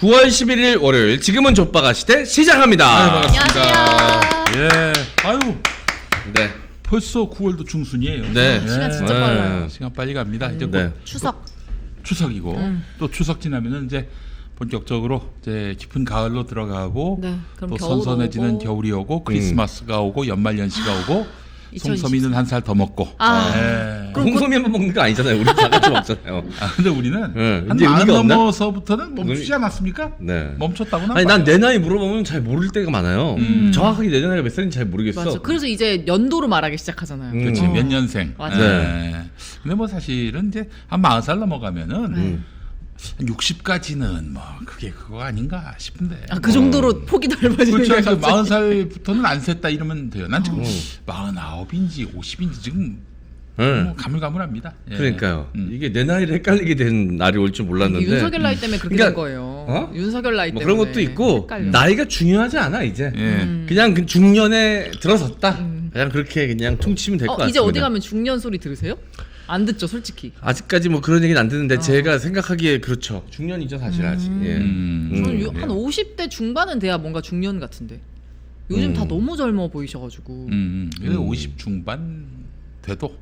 9월 11일 월요일 지금은 좆바가 시대 시작합니다. 반갑습니다. 예. 아유, 네. 벌써 9월도 중순이에요. 네. 시간 진짜 빨라요. 시간 빨리 갑니다. 이제 곧 네. 추석. 추석이고 또 추석 지나면은 이제 본격적으로 이제 깊은 가을로 들어가고 네, 그럼 또 겨울 선선해지는 오고. 겨울이 오고 크리스마스가 오고 연말연시가 오고 2024. 송서미는 한 살 더 먹고. 아. 예. 홍소미만 먹는 거 아니잖아요. 우리 다 같이 먹잖아요. 아, 근데 우리는 네, 한 이제 마흔 의미가 없나? 넘어서부터는 멈추지 않았습니까? 네. 멈췄다고는 아니 난 내 나이 물어보면 잘 모를 때가 많아요. 정확하게 내 나이가 몇 살인지 잘 모르겠어. 맞아. 그래서 이제 연도로 말하기 시작하잖아요. 그렇지. 몇 년생. 맞아요. 예. 근데 뭐 사실은 이제 한 40살 넘어가면은 60까지는 뭐 그게 그거 아닌가 싶은데. 아, 그 정도로 폭이 넓어지는 그렇죠. 거예요. 갑자기. 40살부터는 안 셌다 이러면 돼요. 난 지금 49인지 50인지 지금 네. 뭐 가물가물합니다. 예. 그러니까요. 이게 내 나이를 헷갈리게 된 날이 올 줄 몰랐는데. 윤석열 나이 때문에 그렇게 그러니까, 된 거예요. 어? 윤석열 나이 뭐 때문에. 그런 것도 있고 헷갈려. 나이가 중요하지 않아 이제. 예. 그냥 그 중년에 들어섰다. 그냥 그렇게 그냥 퉁치면 될 것 같습니다. 이제 어디 가면 중년 소리 들으세요? 안 듣죠, 솔직히. 아직까지 뭐 그런 얘기는 안 듣는데 제가 생각하기에 그렇죠. 중년이죠 사실 아직. 예. 저는 한 50대 중반은 돼야 뭔가 중년 같은데. 요즘 다 너무 젊어 보이셔가지고. 그래서 50 중반 돼도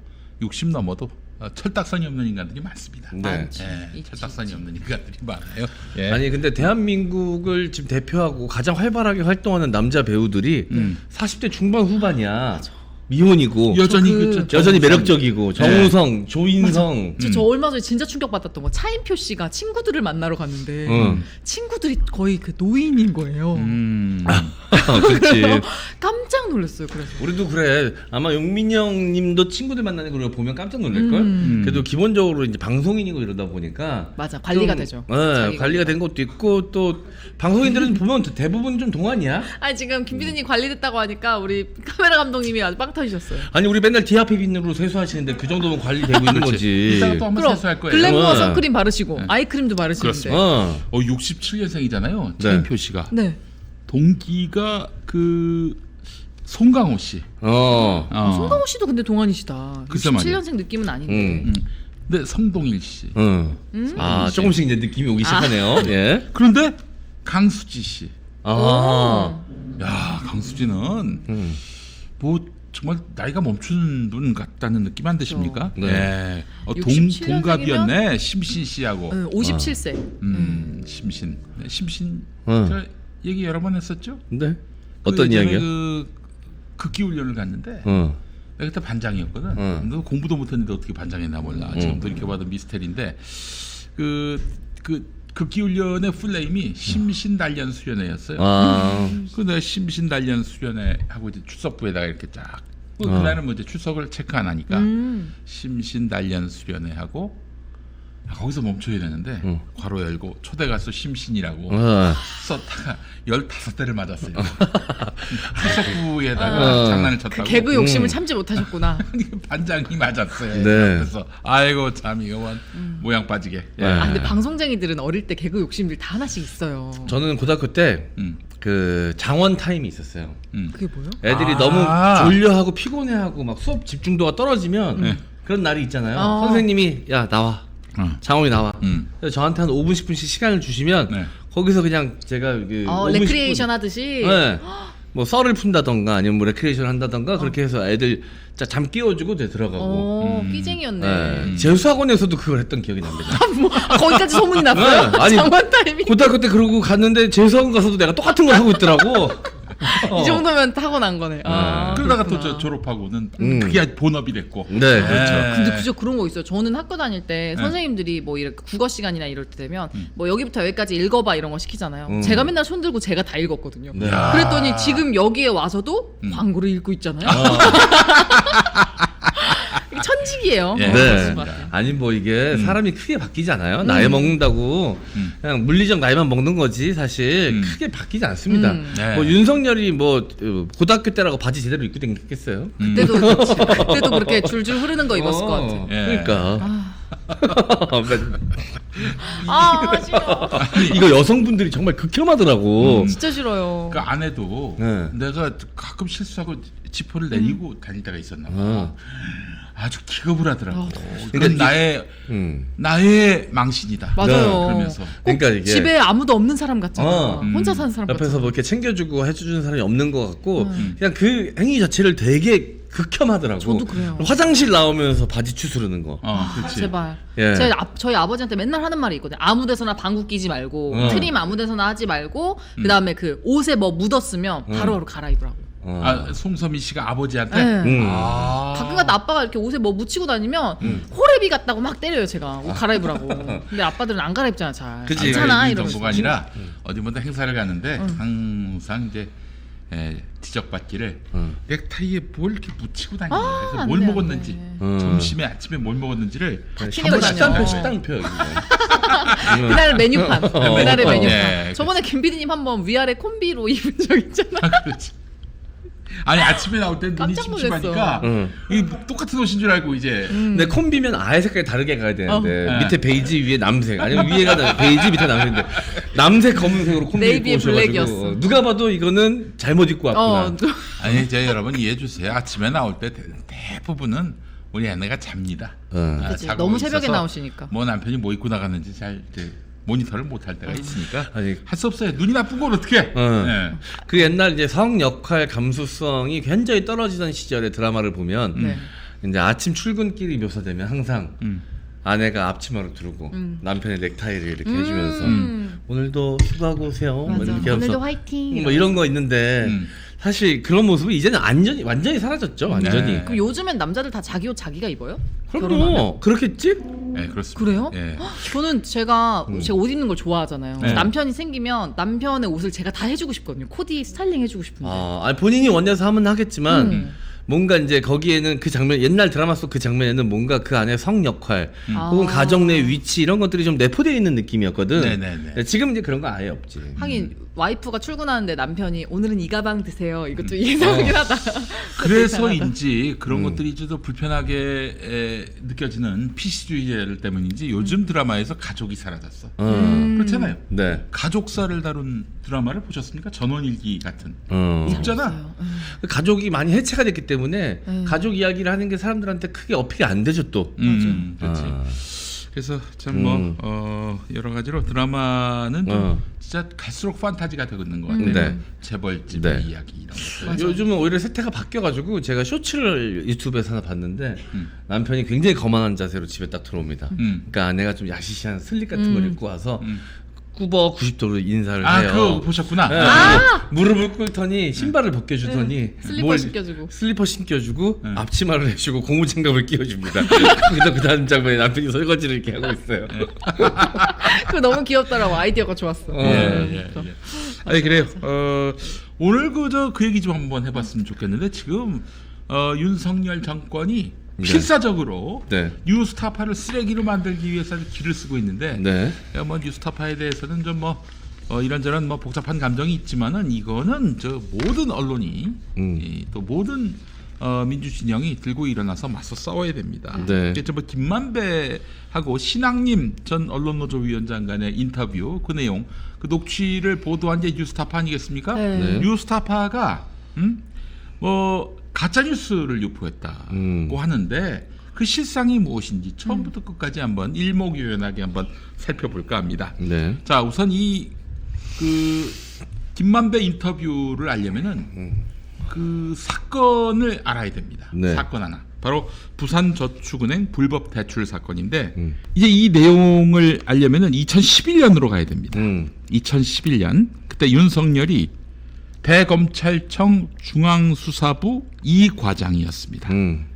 60 넘어도 철딱선이 없는 인간들이 많습니다. 네. 많지. 예, 있지, 철딱선이 있지. 없는 인간들이 많아요. 예. 아니 근데 대한민국을 지금 대표하고 가장 활발하게 활동하는 남자 배우들이 40대 중반 후반이야. 미혼이고 여전히 그- 여전히 정우성. 매력적이고 정우성, 조인성. 저 얼마 전에 진짜 충격받았던 거 차인표 씨가 친구들을 만나러 갔는데 친구들이 거의 그 노인인 거예요. 그렇지. 깜짝 놀랐어요. 그래서 우리도 그래. 아마 용민이 형님도 친구들 만나는 걸 보면 깜짝 놀랄 걸. 그래도 기본적으로 이제 방송인이고 이러다 보니까 맞아, 관리가 좀, 되죠. 네, 자기 관리가 된 것도 있고 또 방송인들은 보면 대부분 좀 동안이야. 아니 지금 김 PD님 관리됐다고 하니까 우리 카메라 감독님이 아주 빵 터지셨어요. 아니 우리 맨날 디아페빈으로 세수하시는데 그 정도면 관리되고 있는 거지. 이따가 또 한번 그럼 세수할 거예요. 글램모어 어. 선크림 바르시고 아이크림도 바르시는데. 그렇습니다. 어. 67년생이잖아요. 네. 차인표 씨가. 네. 동기가 그 송강호 씨. 어. 송강호 씨도 근데 동안이시다. 글쎄 말이야. 67년생 느낌은 아닌데. 근데 성동일 씨. 아 조금씩 이제 느낌이 오기 시작하네요. 예. 그런데 강수지 씨. 아. 야, 강수지는 뭐 정말 나이가 멈추는 분 같다는 느낌 안 드십니까? 네. 예. 67 동갑이었네. 심신 씨하고. 57세. 심신. 네, 심신. 어. 제가 얘기 여러 번 했었죠. 네. 어떤 그 예전에 이야기요? 그 극기 훈련을 갔는데 내가 그때 반장이었거든. 너 공부도 못했는데 어떻게 반장했나 몰라. 지금도 이렇게 봐도 미스테리인데 그 극기 훈련의 풀네임이 심신단련 수련회였어요. 아. 그 내가 심신단련 수련회 하고 이제 출석부에다가 이렇게 쫙. 그날은 뭐 이제 출석을 체크 안 하니까 심신단련 수련회 하고 거기서 멈춰야 되는데 괄호 열고 초대 가수 심신이라고 썼다가 15대를 맞았어요. 출석부에다가 장난을 그 쳤다고. 개그 욕심을 참지 못하셨구나. 반장이 맞았어요. 네. 그래서 아이고 참 이거 모양 빠지게. 예. 아 근데 방송쟁이들은 어릴 때 개그 욕심들 다 하나씩 있어요. 저는 고등학교 때 음. 그 장원 타임이 있었어요. 그게 뭐요? 애들이 아. 너무 졸려하고 피곤해하고 막 수업 집중도가 떨어지면 네. 그런 날이 있잖아요. 어. 선생님이 야 나와. 장원이 나와. 그래서 저한테 한 5분 10분씩 시간을 주시면 네. 거기서 그냥 제가 그 5분, 레크리에이션 10분 하듯이. 네. 뭐 썰을 푼다던가 아니면 뭐 레크리에이션 한다던가 그렇게 해서 애들 잠 깨워주고 이제 들어가고. 끼쟁이였네. 네. 재수학원에서도 그걸 했던 기억이 납니다. 거기까지 소문이 났어요? 네. 아니, 장관 타임이. 고등학교 때 그러고 갔는데 재수학원 가서도 내가 똑같은 걸 하고 있더라고. 이 정도면 타고난 거네. 아, 그러다가 그렇구나. 또 졸업하고는 그게 본업이 됐고. 네, 그렇죠. 근데 그저 그런 거 있어요. 저는 학교 다닐 때 선생님들이 뭐 이렇게 국어 시간이나 이럴 때 되면 뭐 여기부터 여기까지 읽어봐 이런 거 시키잖아요. 제가 맨날 손 들고 제가 다 읽었거든요. 네. 그랬더니 지금 여기에 와서도 광고를 읽고 있잖아요. 이게 천직이에요. 예. 네. 것 같아요. 아니 뭐 이게 사람이 크게 바뀌지 않아요. 나이 먹는다고 그냥 물리적 나이만 먹는 거지 사실 크게 바뀌지 않습니다. 네. 뭐 윤석열이 뭐 고등학교 때라고 바지 제대로 입고 다녔겠어요? 그때도 그렇게 줄줄 흐르는 거 입었을 것 같아. 예. 그러니까 아 싫어. 이거 여성분들이 정말 극혐하더라고. 진짜 싫어요. 그 안에도 네. 내가 가끔 실수하고 지퍼를 내리고 다닐 때가 있었나 봐. 아주 기겁을 하더라고. 그러니까 이건 나의 망신이다. 맞아요. 그러면서 그러니까 이게 집에 아무도 없는 사람 같잖아. 혼자 사는 사람 옆에서 같잖아. 뭐 이렇게 챙겨주고 해주는 사람이 없는 것 같고 그냥 그 행위 자체를 되게 극혐하더라고. 저도 그래요. 화장실 나오면서 바지 추스르는 거. 그렇지. 제발. 예. 저희 아버지한테 맨날 하는 말이 있거든요. 아무데서나 방구 끼지 말고 트림 아무데서나 하지 말고 그다음에 그 옷에 뭐 묻었으면 바로바로 갈아입으라고. 송서미 씨가 아버지한테. 네. 아. 가끔가다 아빠가 이렇게 옷에 뭐 묻히고 다니면 호래비 같다고 막 때려요 제가 옷 갈아입으라고. 근데 아빠들은 안 갈아입잖아 잘. 그치. 괜찮아 이 이러면서. 정도가 아니라 어디 뭔가 행사를 가는데 항상 이제 지적받기를 넥타이에 뭘 이렇게 묻히고 다니냐. 그래서 안 뭘 돼, 안 먹었는지 돼. 점심에 아침에 뭘 먹었는지를 챙겨 다녀. 식단표 이거. 그날 메뉴판. 그날의 메뉴판. 네, 저번에 김 PD님 한번 위아래 콤비로 입은 적 있잖아. 그렇지. 아니 아침에 나올 때 눈이 깜짝 침침하니까 이 똑같은 옷인 줄 알고 이제 근데 콤비면 아예 색깔이 다르게 가야 되는데 네. 밑에 베이지 위에 남색 아니면 위에가 베이지 밑에 남색인데 남색 검은색으로 콤비 네이비에 입고 오셔가지고 블랙이었어. 누가 봐도 이거는 잘못 입고 왔구나. 아니 이제 여러분 이해해 주세요. 아침에 나올 때 대부분은 우리 아내가 잡니다. 그치, 자고 너무 새벽에 있어서 나오시니까. 뭐 남편이 뭐 입고 나갔는지 잘 이제 모니터를 못 할 때가 있으니까 아니. 할 수 없어요. 눈이 나쁜 걸 어떻게 해? 네. 그 옛날 이제 성 역할 감수성이 굉장히 떨어지던 시절의 드라마를 보면 네. 이제 아침 출근길이 묘사되면 항상 아내가 앞치마를 두르고 남편의 넥타이를 이렇게 해주면서 오늘도 수고하고 오세요. 뭐 맞아. 이렇게 오늘도 하면서 화이팅. 뭐 이런 거 있는데 사실 그런 모습이 이제는 완전히 사라졌죠. 완전히. 네. 그럼 요즘엔 남자들 다 자기 옷 자기가 입어요? 그럼요. 그렇겠지? 네, 그렇습니다. 그래요? 예. 저는 제가 옷 입는 걸 좋아하잖아요. 네. 남편이 생기면 남편의 옷을 제가 다 해주고 싶거든요. 코디 스타일링 해주고 싶은데. 아니 본인이 원해서 하면 하겠지만 뭔가 이제 거기에는 그 장면 옛날 드라마 속 그 장면에는 뭔가 그 안에 성 역할 혹은 가정 내 위치 이런 것들이 좀 내포되어 있는 느낌이었거든. 네네네. 지금 이제 그런 거 아예 없지. 하긴 와이프가 출근하는데 남편이 오늘은 이 가방 드세요. 이것도 이상하긴 하다. 그래서인지 그런 것들이 좀 더 불편하게 느껴지는 PC주의 때문인지 요즘 드라마에서 가족이 사라졌어. 그렇잖아요. 네. 가족사를 다룬 드라마를 보셨습니까? 전원일기 같은. 없잖아. 가족이 많이 해체가 됐기 때문에 가족 이야기를 하는 게 사람들한테 크게 어필이 안 되죠 또. 그렇지. 그래서 참 뭐 여러 가지로 드라마는 좀 진짜 갈수록 판타지가 되고 있는 것 같아요. 네. 재벌집 네. 이야기 이런 것들. 요즘은 오히려 세태가 바뀌어가지고 제가 쇼츠를 유튜브에서 하나 봤는데 남편이 굉장히 거만한 자세로 집에 딱 들어옵니다. 그러니까 아내가 좀 야시시한 슬립 같은 걸 입고 와서 꾸버 90도로 인사를 해요. 그거 보셨구나. 네, 무릎을 꿇더니 신발을 벗겨주더니 슬리퍼 신겨주고. 슬리퍼 신겨주고 앞치마를 해주고 고무장갑을 끼워줍니다. 그 다음 장면에 남편이 설거지를 이렇게 하고 있어요. 그거 너무 귀엽더라고. 아이디어가 좋았어. 예. 아니 그래요. 오늘 그 얘기 좀 한번 해봤으면 좋겠는데 지금 윤석열 정권이 필사적으로 네. 뉴스타파를 쓰레기로 만들기 위해서 길을 쓰고 있는데 네. 뭐 뉴스타파에 대해서는 좀 뭐 이런저런 뭐 복잡한 감정이 있지만은 이거는 저 모든 언론이 또 모든 민주진영이 들고 일어나서 맞서 싸워야 됩니다. 네. 그래서 뭐 김만배하고 신학님 전 언론노조 위원장 간의 인터뷰 그 내용 그 녹취를 보도한 게 뉴스타파 아니겠습니까? 네. 뉴스타파가 뭐 가짜 뉴스를 유포했다고 하는데 그 실상이 무엇인지 처음부터 끝까지 한번 일목요연하게 한번 살펴볼까 합니다. 네. 자, 우선 그 김만배 인터뷰를 알려면은 그 사건을 알아야 됩니다. 네. 사건 하나. 바로 부산저축은행 불법 대출 사건인데 이제 이 내용을 알려면은 2011년으로 가야 됩니다. 2011년 그때 윤석열이 대검찰청 중앙수사부 2과장이었습니다.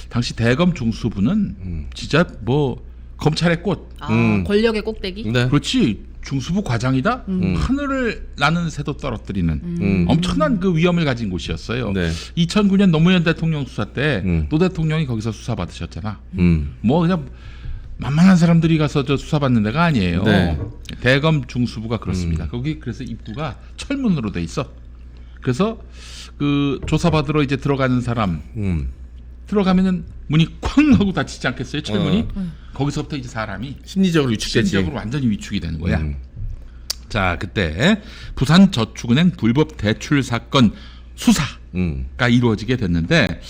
당시 대검 중수부는 진짜 뭐 검찰의 꽃. 권력의 꼭대기. 네. 그렇지. 중수부 과장이다. 하늘을 나는 새도 떨어뜨리는 엄청난 그 위험을 가진 곳이었어요. 네. 2009년 노무현 대통령 수사 때 노 대통령이 거기서 수사 받으셨잖아. 뭐 그냥 만만한 사람들이 가서 저 수사 받는 데가 아니에요. 네. 대검 중수부가 그렇습니다. 거기 그래서 입구가 철문으로 돼 있어. 그래서 그 조사 받으러 이제 들어가는 사람 들어가면은 문이 쾅 하고 닫히지 않겠어요? 철문이. 거기서부터 이제 사람이 심리적으로 위축되지. 심리적으로 완전히 위축이 되는 거야. 자, 그때 부산저축은행 불법 대출 사건 수사가 이루어지게 됐는데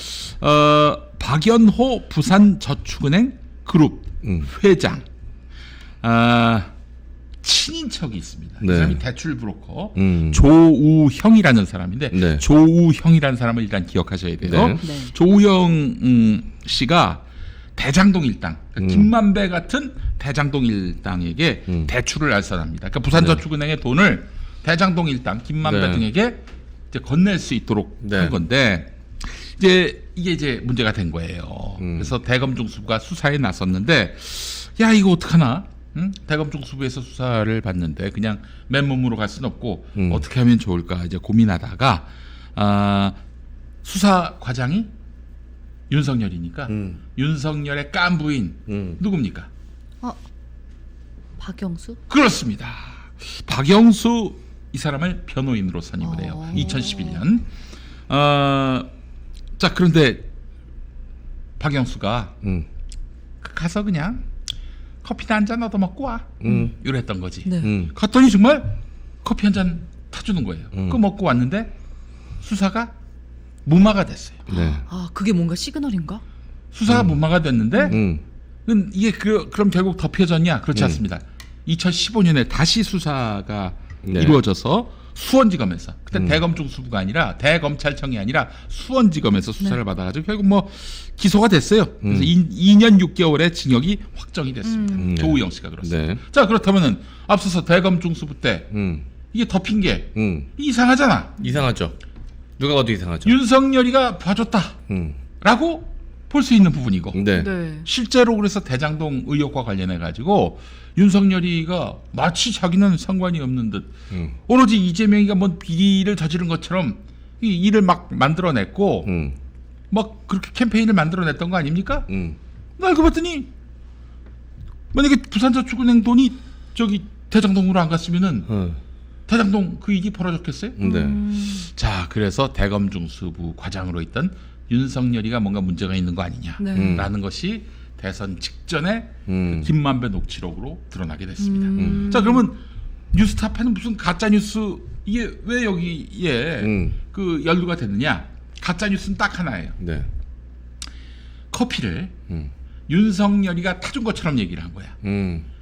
박연호 부산저축은행 그룹 회장 친인척이 있습니다. 이 네. 사람이 대출 브로커 조우형이라는 사람인데 네. 조우형이라는 사람을 일단 기억하셔야 돼요. 네. 네. 조우형 씨가 대장동 일당, 그러니까 김만배 같은 대장동 일당에게 대출을 알선합니다. 그러니까 부산저축은행의 돈을 대장동 일당, 김만배 네. 등에게 이제 건넬 수 있도록 네. 한 건데 이게 이제 문제가 된 거예요. 그래서 대검중수부가 수사에 나섰는데 야 이거 어떡하나? 응? 대검중수부에서 수사를 받는데 그냥 맨몸으로 갈 수는 없고 어떻게 하면 좋을까 이제 고민하다가 수사 과장이 윤석열이니까 윤석열의 깐부인 누굽니까? 박영수? 그렇습니다. 박영수 이 사람을 변호인으로 선임을 해요. 2011년. 자 그런데 박영수가 가서 그냥 커피나 한 잔 얻어 먹고 와. 이랬던 거지. 네. 갔더니 정말 커피 한 잔 타주는 거예요. 그거 먹고 왔는데 수사가 무마가 됐어요. 네. 아 그게 뭔가 시그널인가? 수사가 무마가 됐는데 이게 그럼 결국 덮여졌냐? 그렇지 음. 않습니다. 2015년에 다시 수사가 네. 이루어져서 수원지검에서 그때 대검중수부가 아니라 대검찰청이 아니라 수원지검에서 수사를 받아가지고 결국 뭐 기소가 됐어요. 그래서 2년 6개월의 징역이 확정이 됐습니다. 조우영 씨가 그렇습니다. 네. 자 그렇다면은 앞서서 대검중수부 때 음. 이게 덮인 게 이상하잖아. 이상하죠. 누가 봐도 이상하죠. 윤석열이가 봐줬다라고 볼 수 있는 부분이고 네. 네. 실제로 그래서 대장동 의혹과 관련해 가지고 윤석열이가 마치 자기는 상관이 없는 듯 오로지 이재명이가 뭔 비리를 저지른 것처럼 이 일을 막 만들어냈고 막 그렇게 캠페인을 만들어냈던 거 아닙니까? 나 알고 봤더니 만약에 부산저축은행 돈이 저기 대장동으로 안 갔으면은 대장동 그 일이 벌어졌겠어요? 네. 자 그래서 대검중수부 과장으로 있던 윤석열이가 뭔가 문제가 있는 거 아니냐라는 것이 대선 직전에 그 김만배 녹취록으로 드러나게 됐습니다. 자 그러면 뉴스타파는 무슨 가짜 뉴스 이게 왜 여기에 그 연루가 됐느냐? 가짜 뉴스는 딱 하나예요. 네. 커피를 윤석열이가 타준 것처럼 얘기를 한 거야.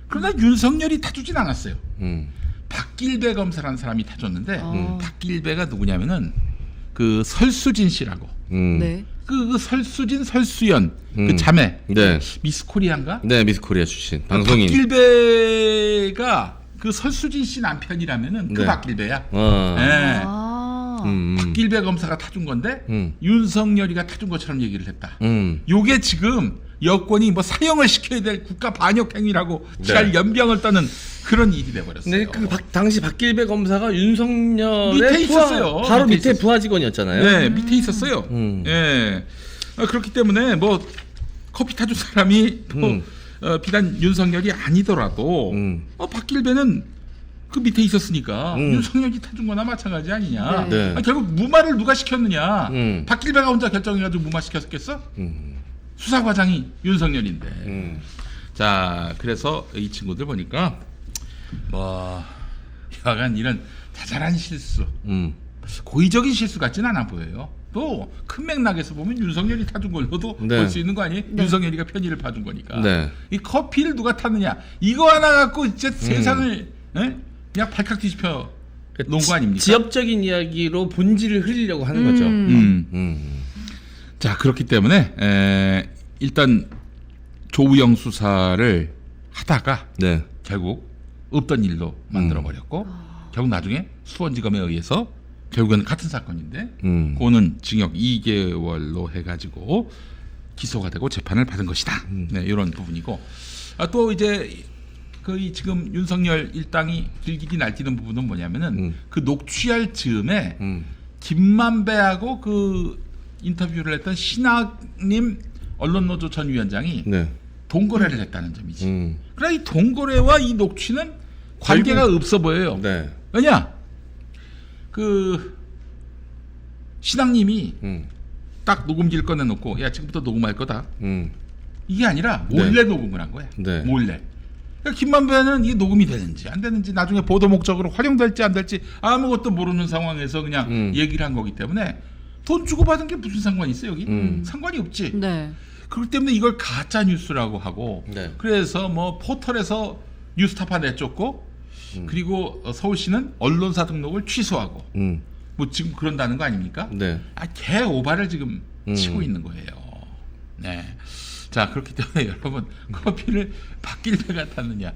그러나 윤석열이 타주진 않았어요. 박길배 검사라는 사람이 타줬는데 박길배가 누구냐면은 그 설수진 씨라고. 네. 그 설수진 설수연 그 자매 네. 미스 코리아인가? 네, 미스 코리아 출신 방송인. 박길배가 그 설수진 씨 남편이라면은 그 네. 박길배야. 네. 박길배 검사가 타준 건데 윤석열이가 타준 것처럼 얘기를 했다. 요게 지금 여권이 뭐 사형을 시켜야 될 국가 반역 행위라고 잘 연병을 떠는 그런 일이 돼버렸어요. 네, 그 당시 박길배 검사가 윤석열의 밑에 있었어요. 바로 밑에 있었어요. 부하 직원이었잖아요. 네, 밑에 있었어요. 예. 그렇기 때문에 뭐 커피 타준 사람이 뭐 비단 윤석열이 아니더라도 박길배는 그 밑에 있었으니까 윤석열이 타준 거나 마찬가지 아니냐. 네. 결국 무마를 누가 시켰느냐. 박길배가 혼자 결정해가지고 무마 시켰겠어? 수사과장이 윤석열인데. 자, 그래서 이 친구들 보니까 뭐 여간 이런 자잘한 실수, 고의적인 실수 같지는 않아 보여요. 또 큰 맥락에서 보면 윤석열이 타준 걸로도 네. 볼 수 있는 거 아니에요? 윤석열이가 편의를 봐준 거니까. 네. 이 커피를 누가 탔느냐 이거 하나 갖고 이제 세상을 에? 그냥 발칵 뒤집혀 놓은 거 아닙니까? 지역적인 이야기로 본질을 흐리려고 하는 거죠. 자 그렇기 때문에 일단 조우영 수사를 하다가 네. 결국 없던 일로 만들어 버렸고 결국 나중에 수원지검에 의해서 결국은 같은 사건인데 그거는 징역 2개월로 해가지고 기소가 되고 재판을 받은 것이다. 네, 이런 부분이고 또 이제 그 지금 윤석열 일당이 들기디 날뛰는 부분은 뭐냐면은 그 녹취할 즈음에 김만배하고 그 인터뷰를 했던 신학님 언론노조 전 위원장이 네. 동거래를 했다는 점이지. 그러나 이 동거래와 이 녹취는 관계가 없어 보여요. 네. 왜냐? 그 신학님이 딱 녹음기를 꺼내놓고 야 지금부터 녹음할 거다. 이게 아니라 몰래 녹음을 한 거야. 네. 몰래. 그러니까 김만배는 이게 녹음이 되는지 안 되는지 나중에 보도 목적으로 활용될지 안 될지 아무것도 모르는 상황에서 그냥 얘기를 한 거기 때문에 돈 주고 받은 게 무슨 상관이 있어 여기? 상관이 없지. 네. 그렇기 때문에 이걸 가짜 뉴스라고 하고 네. 그래서 뭐 포털에서 뉴스타파 내쫓고 그리고 서울시는 언론사 등록을 취소하고 뭐 지금 그런다는 거 아닙니까? 네. 개 오바를 지금 치고 있는 거예요. 네. 자 그렇기 때문에 여러분 커피를 박길배가 탔느냐,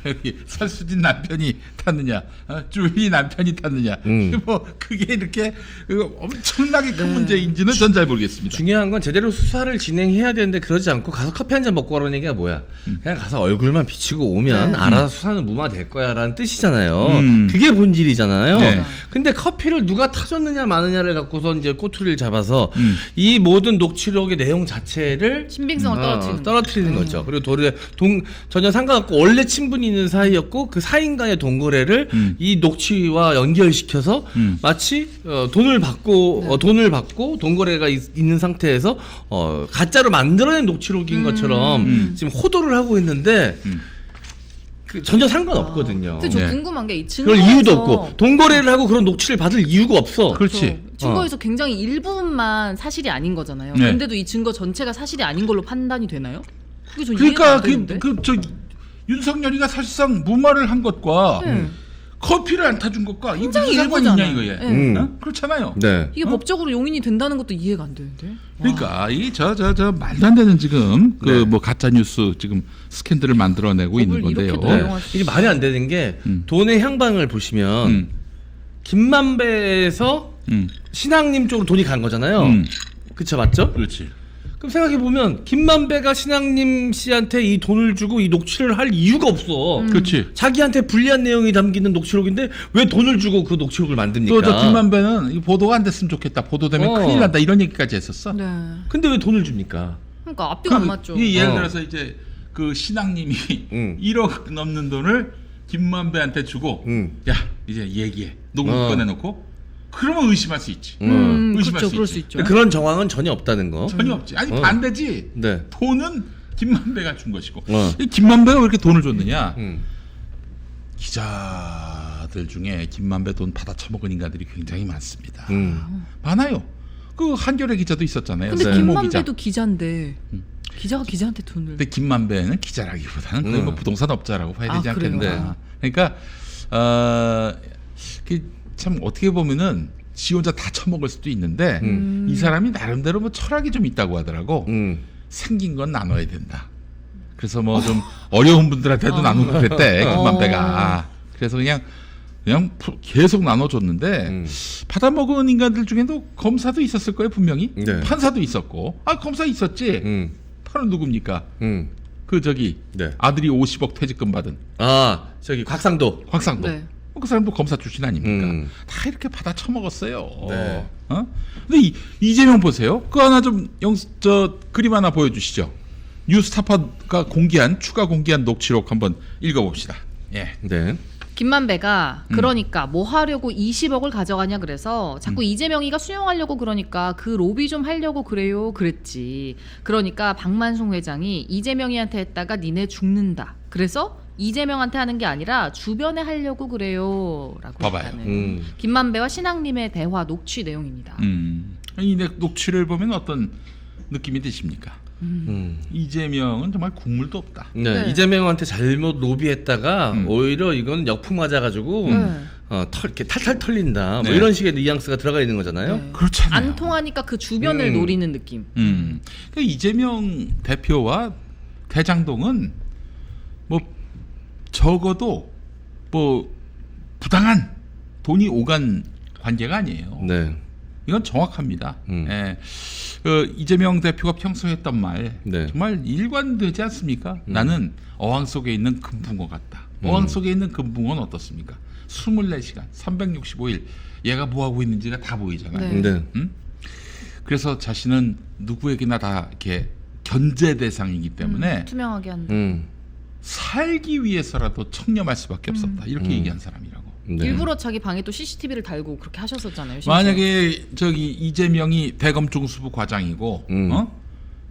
저기 설수진 남편이 탔느냐, 주희 남편이 탔느냐, 뭐 그게 이렇게 엄청나게 큰 문제인지는 전 잘 모르겠습니다. 중요한 건 제대로 수사를 진행해야 되는데 그러지 않고 가서 커피 한 잔 먹고 가라는 얘기가 뭐야? 그냥 가서 얼굴만 비치고 오면 알아서 수사는 무마될 거야라는 뜻이잖아요. 그게 본질이잖아요. 네. 근데 커피를 누가 타줬느냐 마느냐를 갖고서 이제 꼬투리를 잡아서 이 모든 녹취록의 내용 자체를 신빙성을 떨어뜨리는 거죠. 그리고 전혀 상관없고 원래 친분이 있는 사이였고 그 사이인 간의 동거래를 이 녹취와 연결시켜서 마치 돈을 받고 동거래가 있는 상태에서 가짜로 만들어낸 녹취록인 것처럼 지금 호도를 하고 있는데 전혀 상관없거든요. 근데 저 네. 궁금한 게 이 그럴 증거에서 이유도 없고 동거래를 하고 그런 녹취를 받을 이유가 없어. 그렇지. 증거에서 굉장히 일부분만 사실이 아닌 거잖아요. 네. 근데도 이 증거 전체가 사실이 아닌 걸로 판단이 되나요? 그게 저 그러니까 이해가 안 되는데. 저 윤석열이가 사실상 무마를 한 것과 커피를 안 타준 것과 이게 무슨 굉장히 상관이 있냐 일부잖아요. 이거에. 네. 어? 그렇잖아요. 네. 이게 법적으로 용인이 된다는 것도 이해가 안 되는데. 그러니까 이 저 말도 안 되는 지금 그 네. 뭐 가짜 뉴스 지금 스캔들을 만들어내고 있는 법을 건데요. 이렇게도 네. 이용할 수 이게 말이 안 되는 게 돈의 향방을 보시면 김만배에서 신앙님 쪽으로 돈이 간 거잖아요. 그쵸, 맞죠? 그렇지. 그럼 생각해 보면 김만배가 신앙님 씨한테 이 돈을 주고 이 녹취를 할 이유가 없어. 그렇지. 자기한테 불리한 내용이 담기는 녹취록인데 왜 돈을 주고 그 녹취록을 만듭니까? 또 저 김만배는 이 보도가 안 됐으면 좋겠다. 보도되면 큰일 난다. 이런 얘기까지 했었어. 네. 근데 왜 돈을 줍니까? 그러니까 앞뒤가 안 맞죠. 이 예를 들어서 이제 그 신앙님이 1억 넘는 돈을 김만배한테 주고 야 이제 얘기해 녹음 꺼내놓고 그러면 의심할 수 있지. 의심할 그렇죠. 수 그럴 있지. 수 있죠. 근데 그런 정황은 전혀 없다는 거. 전혀 없지. 아니 반대지. 네. 돈은 김만배가 준 것이고 어. 이 김만배가 왜 이렇게 돈을 줬느냐? 음. 기자들 중에 김만배 돈 받아 처먹은 인간들이 굉장히 많습니다. 많아요. 그 한겨레 기자도 있었잖아요. 근데 네. 김모 기자. 김만배도 기자인데 기자가 기자한테 돈을. 근데 김만배는 기자라기보다는 거의 뭐 부동산 업자라고 봐야 되지 아, 그래요? 않겠나. 그러니까 참 어떻게 보면은 지 혼자 다 처먹을 수도 있는데 이 사람이 나름대로 뭐 철학이 좀 있다고 하더라고. 생긴 건 나눠야 된다. 그래서 뭐 좀 어려운 분들한테도 나누고 그랬대 김만배가. 그래서 그냥 계속 나눠줬는데 받아먹은 인간들 중에도 검사도 있었을 거예요 분명히. 네. 판사도 있었고. 아 검사 있었지. 판은 누굽니까? 그 저기 네. 아들이 50억 퇴직금 받은 아, 저기 곽상도. 곽상도. 네. 그 사람도 검사 출신 아닙니까? 다 이렇게 받아 처먹었어요. 네. 근데 이재명 보세요. 그 하나 좀 그림 하나 보여주시죠. 뉴스타파가 추가 공개한 녹취록 한번 읽어봅시다. 예. 네. 김만배가 그러니까 뭐 하려고 20억을 가져가냐 그래서 자꾸 이재명이가 수용하려고 그러니까 그 로비 좀 하려고 그래요 그랬지. 그러니까 박만송 회장이 이재명이한테 했다가 니네 죽는다. 그래서 이재명한테 하는 게 아니라 주변에 하려고 그래요 라고 봐봐요. 했다는 김만배와 신앙님의 대화 녹취 내용입니다. 이 녹취를 보면 어떤 느낌이 드십니까? 이재명은 정말 국물도 없다. 네. 네. 이재명한테 잘못 로비했다가 오히려 이건 역풍 맞아가지고 이렇게 탈탈 털린다. 뭐 네. 이런 식의 뉘앙스가 들어가 있는 거잖아요. 네. 그렇잖아요. 안 통하니까 그 주변을 노리는 느낌. 그러니까 이재명 대표와 대장동은 뭐 적어도 뭐 부당한 돈이 오간 관계가 아니에요. 네. 이건 정확합니다. 예. 이재명 대표가 평소에 했던 말 네. 정말 일관되지 않습니까? 나는 어항 속에 있는 금붕어 같다. 어항 속에 있는 금붕어는 어떻습니까? 24시간 365일 얘가 뭐하고 있는지가 다 보이잖아요. 네. 네. 그래서 자신은 누구에게나 다 이렇게 견제 대상이기 때문에 투명하게 한다. 살기 위해서라도 청렴할 수밖에 없었다. 이렇게 얘기한 사람이라고. 네. 일부러 자기 방에 또 CCTV를 달고 그렇게 하셨었잖아요. 심지어. 만약에 저기 이재명이 대검중수부 과장이고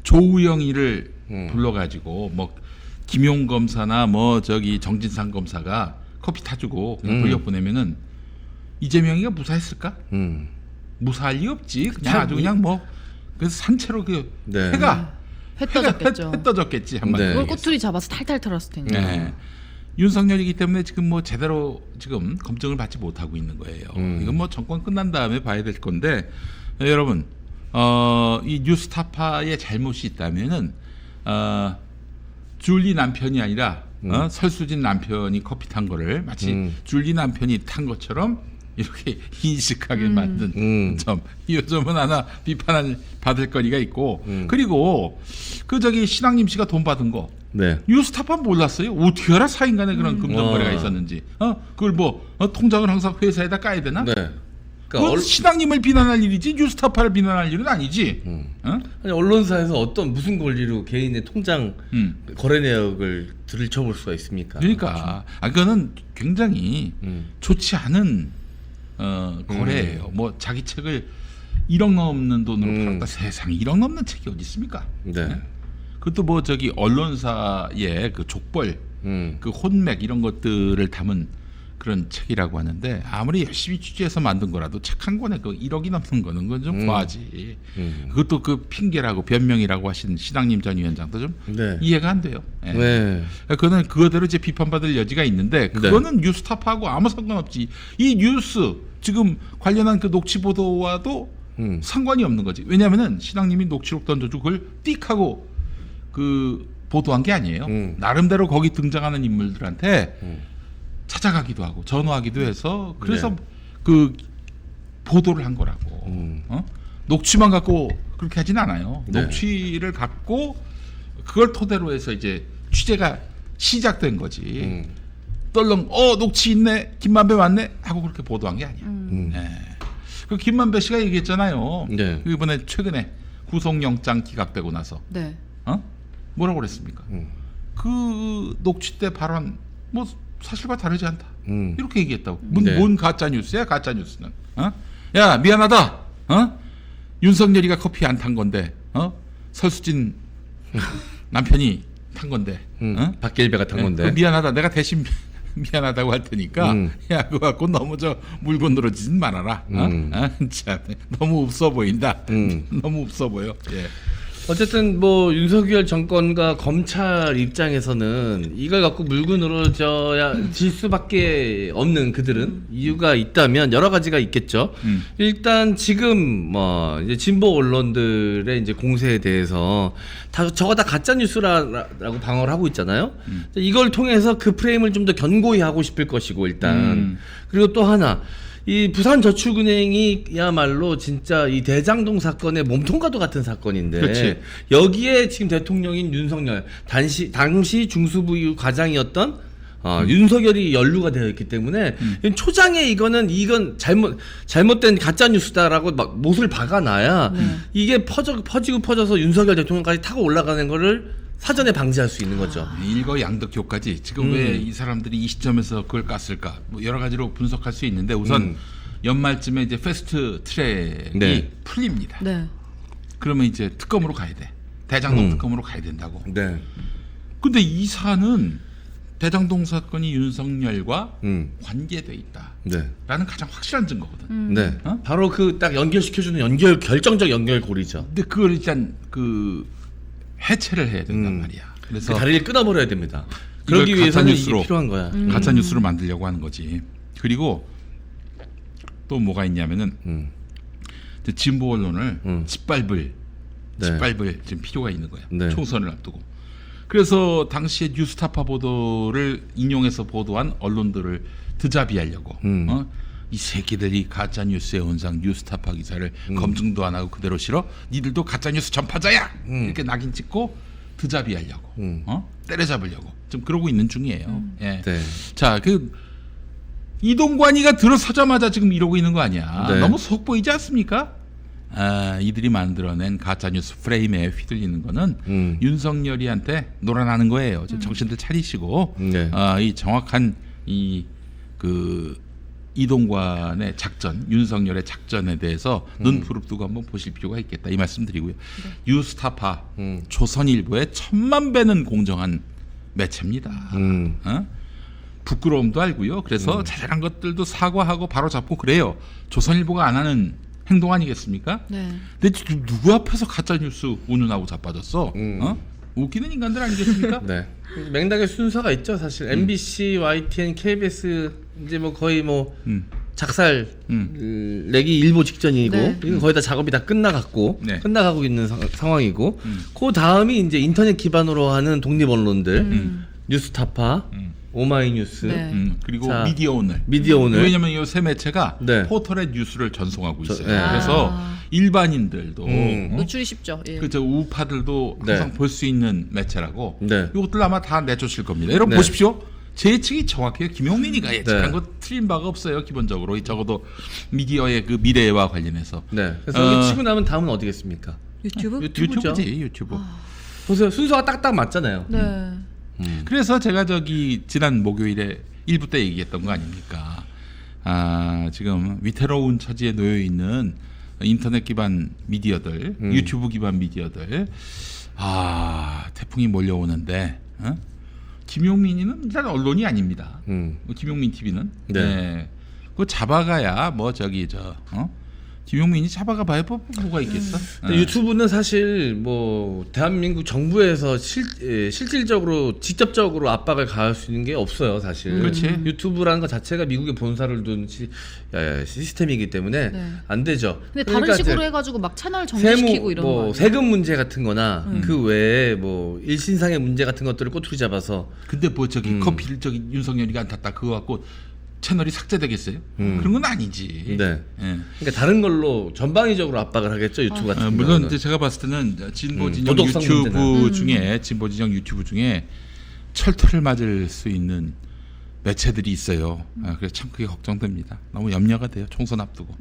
조우영이를 불러가지고 뭐 김용 검사나 뭐 저기 정진상 검사가 커피 타주고 그냥 돌려보내면은 이재명이가 무사했을까? 무사할 리 없지. 그냥 참, 아주 그냥 뭐 그래서 산채로 그 네. 해 떠졌겠죠. 해 떠졌겠지 한마디로. 네. 그걸 꼬투리 잡아서 탈탈 털었을 테니까. 네. 윤석열이기 때문에 지금 뭐 제대로 지금 검증을 받지 못하고 있는 거예요. 이건 뭐 정권 끝난 다음에 봐야 될 건데 여러분 이 뉴스타파의 잘못이 있다면은 줄리 남편이 아니라 설수진 남편이 커피 탄 거를 마치 줄리 남편이 탄 것처럼 이렇게 인식하게 만든 점. 이 점은 하나 비판을 받을 거리가 있고 그리고 그 저기 신앙님 씨가 돈 받은 거 네. 뉴스타파 몰랐어요? 어떻게 알아? 사인간에 그런 금전거래가 있었는지. 그걸 뭐 통장을 항상 회사에다 까야 되나? 네. 그건 신앙님을 비난할 일이지 뉴스타파를 비난할 일은 아니지. 아니 언론사에서 어떤 무슨 권리로 개인의 통장 거래 내역을 들춰볼 수가 있습니까? 그러니까 그거는 굉장히 좋지 않은 거래예요. 뭐 자기 책을 1억 넘는 돈으로 팔았다. 세상에 1억 넘는 책이 어디 있습니까? 네. 그것도 뭐 저기 언론사의 그 족벌, 그 혼맥 이런 것들을 담은 그런 책이라고 하는데 아무리 열심히 취재해서 만든 거라도 책 한 권에 그 1억이 넘는 거는 그건 좀 과하지. 그것도 그 핑계라고 변명이라고 하신 신앙님 전 위원장도 좀 네. 이해가 안 돼요. 예. 네. 그거는 그거대로 이제 비판받을 여지가 있는데 그거는 뉴스타파하고 아무 상관없지. 이 뉴스 지금 관련한 그 녹취 보도와도 상관이 없는 거지. 왜냐하면은 신앙님이 녹취록 던져주고 그걸 띡 하고 그 보도한 게 아니에요. 나름대로 거기 등장하는 인물들한테 찾아가기도 하고 전화하기도 해서 그래서 네. 그 보도를 한 거라고. 녹취만 갖고 그렇게 하진 않아요. 네. 녹취를 갖고 그걸 토대로 해서 이제 취재가 시작된 거지. 떨렁 녹취 있네 김만배 왔네 하고 그렇게 보도한 게 아니야. 네. 그 김만배 씨가 얘기했잖아요. 네. 이번에 최근에 구속영장 기각되고 나서 네. 뭐라고 그랬습니까? 그 녹취 때 발언 뭐 사실과 다르지 않다. 이렇게 얘기했다고. 네. 뭔 가짜 뉴스야? 가짜 뉴스는. 야 미안하다. 윤석열이가 커피 안 탄 건데, 설수진 남편이 탄 건데, 박길배가 탄 건데. 미안하다. 내가 대신 미안하다고 할 테니까 야 그거 갖고 너무 저 물고 늘어지진 말아라. 참 너무 없어 보인다. 너무 없어 보여. 예. 어쨌든 뭐 윤석열 정권과 검찰 입장에서는 이걸 갖고 물고 늘어져야 질 수밖에 없는 그들은 이유가 있다면 여러 가지가 있겠죠. 일단 지금 뭐 이제 진보 언론들의 이제 공세에 대해서 저거 다 가짜 뉴스라고 방어를 하고 있잖아요. 이걸 통해서 그 프레임을 좀 더 견고히 하고 싶을 것이고 일단 그리고 또 하나. 이 부산저축은행이야말로 진짜 이 대장동 사건의 몸통과도 같은 사건인데 그치. 여기에 지금 대통령인 윤석열 당시 중수부위 과장이었던 윤석열이 연루가 되어 있기 때문에 초장에 이건 잘못된 가짜 뉴스다라고 막 못을 박아놔야 이게 퍼지고 퍼져서 윤석열 대통령까지 타고 올라가는 거를 사전에 방지할 수 있는 거죠. 일거양득효까지 지금 왜 이 사람들이 이 시점에서 그걸 깠을까? 뭐 여러 가지로 분석할 수 있는데 우선 연말쯤에 이제 패스트 트랙이 네. 풀립니다. 네. 그러면 이제 특검으로 가야 돼. 대장동 특검으로 가야 된다고. 네. 근데 이 사안은 대장동 사건이 윤석열과 관계돼 있다. 네. 라는 가장 확실한 증거거든. 네. 바로 그 딱 연결시켜주는 결정적 연결고리죠. 근데 그걸 일단 그 해체를 해야 된단 말이야. 그래서 그 다리를 끊어버려야 됩니다. 이걸 그러기 위해서는 가짜뉴스로, 이게 필요한 거야. 가짜 뉴스를 만들려고 하는 거지. 그리고 또 뭐가 있냐면은 이제 진보 언론을 짓밟을 지금 필요가 있는 거야. 네. 총선을 앞두고. 그래서 당시에 뉴스타파 보도를 인용해서 보도한 언론들을 드자비하려고. 이 새끼들이 가짜 뉴스의 원상 뉴스타파 기사를 검증도 안 하고 그대로 실어. 니들도 가짜 뉴스 전파자야. 이렇게 낙인 찍고 드자비하려고. 때려잡으려고. 좀 그러고 있는 중이에요. 예. 네. 자, 그 이동관이가 들어서자마자 지금 이러고 있는 거 아니야. 네. 너무 속 보이지 않습니까? 이들이 만들어낸 가짜뉴스 프레임에 휘둘리는 거는 윤석열이한테 놀아나는 거예요. 정신들 차리시고 네. 이 정확한 이동관의 작전, 윤석열의 작전에 대해서 눈 부릅뜨고 한번 보실 필요가 있겠다 이 말씀드리고요. 뉴스타파 조선일보의 1000만 배는 공정한 매체입니다. 부끄러움도 알고요. 그래서 자잘한 것들도 사과하고 바로 잡고 그래요. 조선일보가 안 하는 행동 아니겠습니까? 네. 근데 지금 누구 앞에서 가짜 뉴스 운운하고 자빠졌어? 어? 웃기는 인간들 아니겠습니까? 네. 맥락의 순서가 있죠, 사실. MBC, YTN, KBS 이제 뭐 거의 뭐 작살 내기 일보 직전이고 네. 이건 거의 다 작업이 다 끝나갔고 네. 끝나가고 있는 상황이고 그 다음이 이제 인터넷 기반으로 하는 독립 언론들 뉴스타파, 오마이뉴스, 네. 그리고 자, 미디어 오늘. 미디어 오늘. 왜냐면 이 세 매체가 네. 포털에 뉴스를 전송하고 있어요. 네. 그래서 일반인들도 노출이 쉽죠. 예. 그저 우파들도 네. 항상 볼 수 있는 매체라고. 네. 이것들 아마 다 내쫓을 겁니다. 여러분 네. 보십시오. 제 예측이 정확해요. 김용민이가 예측한 네. 거 틀린 바가 없어요. 기본적으로 적어도 미디어의 그 미래와 관련해서. 네. 그래서 여기 치고 나면 다음은 어디겠습니까? 유튜브? 유튜브죠. 유튜브지 유튜브. 보세요, 순서가 딱딱 맞잖아요. 네. 그래서 제가 저기 지난 목요일에 1부 때 얘기했던 거 아닙니까? 지금 위태로운 처지에 놓여 있는 인터넷 기반 미디어들, 유튜브 기반 미디어들, 태풍이 몰려오는데, 김용민이는 일단 언론이 아닙니다. 김용민 TV는. 네. 그거 잡아가야 뭐 김용민이 잡아가 봐야 뭐가 있겠어? 근데 유튜브는 사실 뭐 대한민국 정부에서 실질적으로 직접적으로 압박을 가할 수 있는 게 없어요, 사실. 그렇지. 유튜브라는 것 자체가 미국에 본사를 둔 시스템이기 때문에 네. 안 되죠. 근데 그러니까 다른 식으로 이제 해가지고 막 채널 정지시키고 이런 거 뭐 아니에요? 세금 문제 같은거나 그 외에 뭐 일신상의 문제 같은 것들을 꼬투리 잡아서 근데 뭐 커피를 윤석열이가 안 탔다 그거 갖고 채널이 삭제되겠어요? 그런 건 아니지. 네. 예. 그러니까 다른 걸로 전방위적으로 압박을 하겠죠, 유튜브 같은 경우는. 물론 이제 제가 봤을 때는 진보 진영 도덕성 유튜브 중에 진보 진영 유튜브 중에 철퇴를 맞을 수 있는 매체들이 있어요. 그래서 참 그게 걱정됩니다. 너무 염려가 돼요. 총선 앞두고.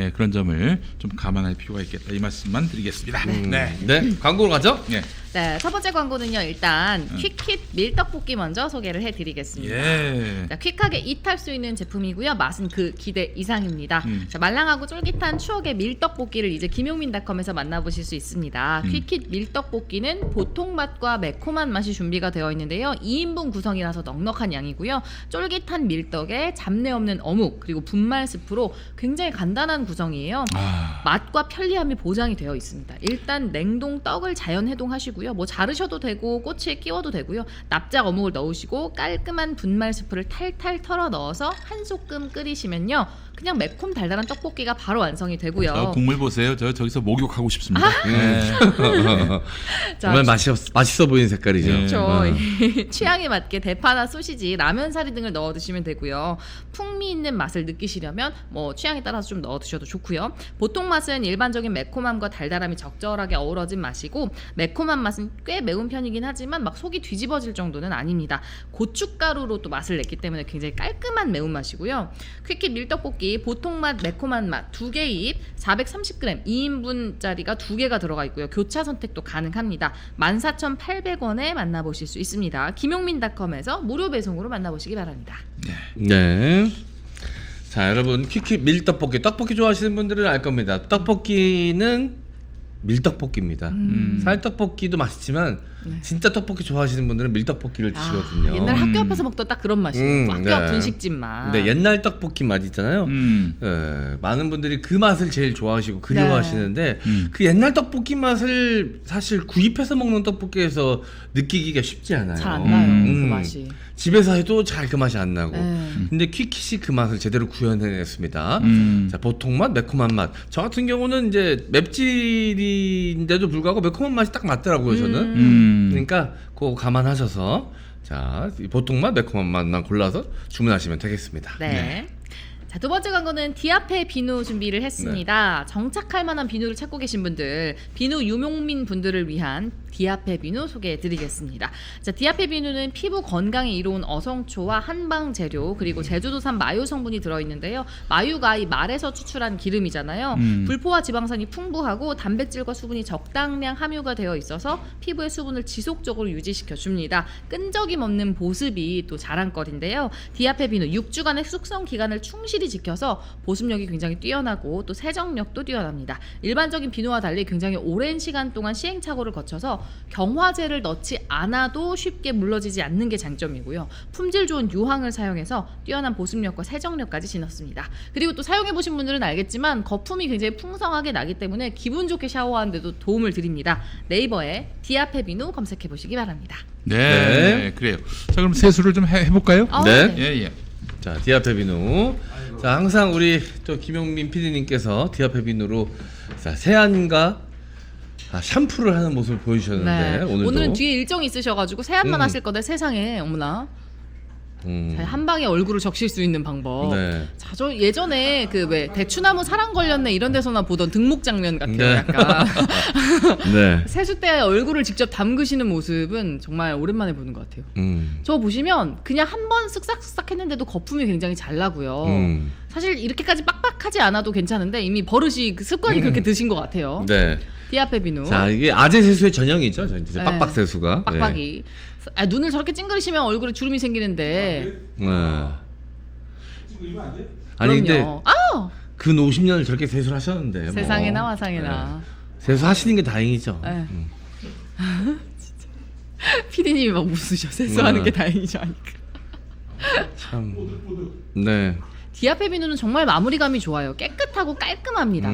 예, 그런 점을 좀 감안할 필요가 있겠다. 이 말씀만 드리겠습니다. 네. 네, 광고로 가죠. 예. 네, 첫 번째 광고는요. 일단 퀵킷 밀떡볶이 먼저 소개를 해드리겠습니다. 예. 자, 퀵하게 이탈 수 있는 제품이고요. 맛은 그 기대 이상입니다. 자, 말랑하고 쫄깃한 추억의 밀떡볶이를 이제 김용민닷컴에서 만나보실 수 있습니다. 퀵킷 밀떡볶이는 보통 맛과 매콤한 맛이 준비가 되어 있는데요. 2인분 구성이라서 넉넉한 양이고요. 쫄깃한 밀떡에 잡내 없는 어묵 그리고 분말 스프로 굉장히 간단한 구성이에요. 맛과 편리함이 보장이 되어 있습니다. 일단 냉동 떡을 자연 해동하시고요. 뭐 자르셔도 되고 꼬치에 끼워도 되고요. 납작 어묵을 넣으시고 깔끔한 분말 스프를 탈탈 털어 넣어서 한 소끔 끓이시면요. 그냥 매콤 달달한 떡볶이가 바로 완성이 되고요. 국물 보세요. 저기서 목욕하고 싶습니다. 자, 정말 맛있어 보이는 색깔이죠. 네. 그렇죠. 취향에 맞게 대파나 소시지, 라면사리 등을 넣어 드시면 되고요. 풍미 있는 맛을 느끼시려면 뭐 취향에 따라서 좀 넣어 드셔도 좋고요. 보통 맛은 일반적인 매콤함과 달달함이 적절하게 어우러진 맛이고 매콤한 맛은 꽤 매운 편이긴 하지만 막 속이 뒤집어질 정도는 아닙니다. 고춧가루로 또 맛을 냈기 때문에 굉장히 깔끔한 매운맛이고요. 퀵킷 밀떡볶이 보통 맛, 매콤한 맛 두 개입 430g 2인분짜리가 두 개가 들어가 있고요. 교차 선택도 가능합니다. 14,800원에 만나보실 수 있습니다. 김용민닷컴에서 무료 배송으로 만나보시기 바랍니다. 네. 자, 여러분 퀵퀵 밀떡볶이, 떡볶이 좋아하시는 분들은 알 겁니다. 떡볶이는 밀떡볶이입니다. 쌀떡볶이도 맛있지만 진짜 떡볶이 좋아하시는 분들은 밀떡볶이를 드시거든요. 옛날 학교 앞에서 먹던 딱 그런 맛이에요. 학교 앞 네. 분식집 맛. 네, 옛날 떡볶이 맛 있잖아요. 많은 분들이 그 맛을 제일 좋아하시고 그리워하시는데 그 옛날 떡볶이 맛을 사실 구입해서 먹는 떡볶이에서 느끼기가 쉽지 않아요. 잘 안 나요. 그 맛이. 집에서 해도 잘 그 맛이 안 나고. 네. 근데 퀵킷이 그 맛을 제대로 구현해냈습니다. 자, 보통 맛, 매콤한 맛. 저 같은 경우는 이제 맵찔인데도 불구하고 매콤한 맛이 딱 맞더라고요, 저는. 그러니까 그거 감안하셔서 자, 보통 맛, 매콤한 맛만 골라서 주문하시면 되겠습니다. 네. 자, 두 번째 광고는 디아페 비누 준비를 했습니다. 정착할 만한 비누를 찾고 계신 분들, 비누 유목민 분들을 위한 디아페 비누 소개해드리겠습니다. 자, 디아페 비누는 피부 건강에 이로운 어성초와 한방 재료 그리고 제주도산 마유 성분이 들어있는데요. 마유가 이 말에서 추출한 기름이잖아요. 불포화 지방산이 풍부하고 단백질과 수분이 적당량 함유가 되어 있어서 피부의 수분을 지속적으로 유지시켜줍니다. 끈적임 없는 보습이 또 자랑거리인데요. 디아페 비누 6주간의 숙성 기간을 충실히 지켜서 보습력이 굉장히 뛰어나고 또 세정력도 뛰어납니다. 일반적인 비누와 달리 굉장히 오랜 시간 동안 시행착오를 거쳐서 있고요. 경화제를 넣지 않아도 쉽게 물러지지 않는 게 장점이고요. 품질 좋은 유황을 사용해서 뛰어난 보습력과 세정력까지 지녔습니다. 그리고 또 사용해보신 분들은 알겠지만 거품이 굉장히 풍성하게 나기 때문에 기분 좋게 샤워하는 데도 도움을 드립니다. 네이버에 디아페 비누 검색해보시기 바랍니다. 네, 그래요. 자, 그럼 세수를 좀 해볼까요? 네. 예. 자, 디아페 비누. 자, 항상 우리 또 김용민 PD님께서 디아페 비누로 자, 세안과 샴푸를 하는 모습을 보여주셨는데 오늘은 뒤에 일정이 있으셔가지고 세안만 하실 건데 세상에 어머나 한 방에 얼굴을 적실 수 있는 방법. 네. 자, 저 예전에 그 왜 대추나무 사랑 걸렸네 이런 데서나 보던 등목 장면 같아요. 네. 약간 네. 세수 때 얼굴을 직접 담그시는 모습은 정말 오랜만에 보는 것 같아요. 저 보시면 그냥 한 번 쓱싹쓱싹 했는데도 거품이 굉장히 잘 나고요. 사실 이렇게까지 빡빡하지 않아도 괜찮은데 이미 버릇이 그 습관이 그렇게 드신 것 같아요. 네. 디아페 비누. 자, 이게 아재 세수의 전형이죠. 이제 네. 빡빡 세수가. 빡빡이. 눈을 저렇게 찡그리시면 얼굴에 주름이 생기는데. 네. 아니 근데 그럼요. 아! 근 50년을 저렇게 세수를 하셨는데 세상에나 뭐. 화상에나. 세수하시는 게 다행이죠. 네. 피디님이 막 웃으셔. 세수하는 게 다행이죠. 하니까. 참. 네. 디아페 비누는 정말 마무리감이 좋아요. 깨끗하고 깔끔합니다.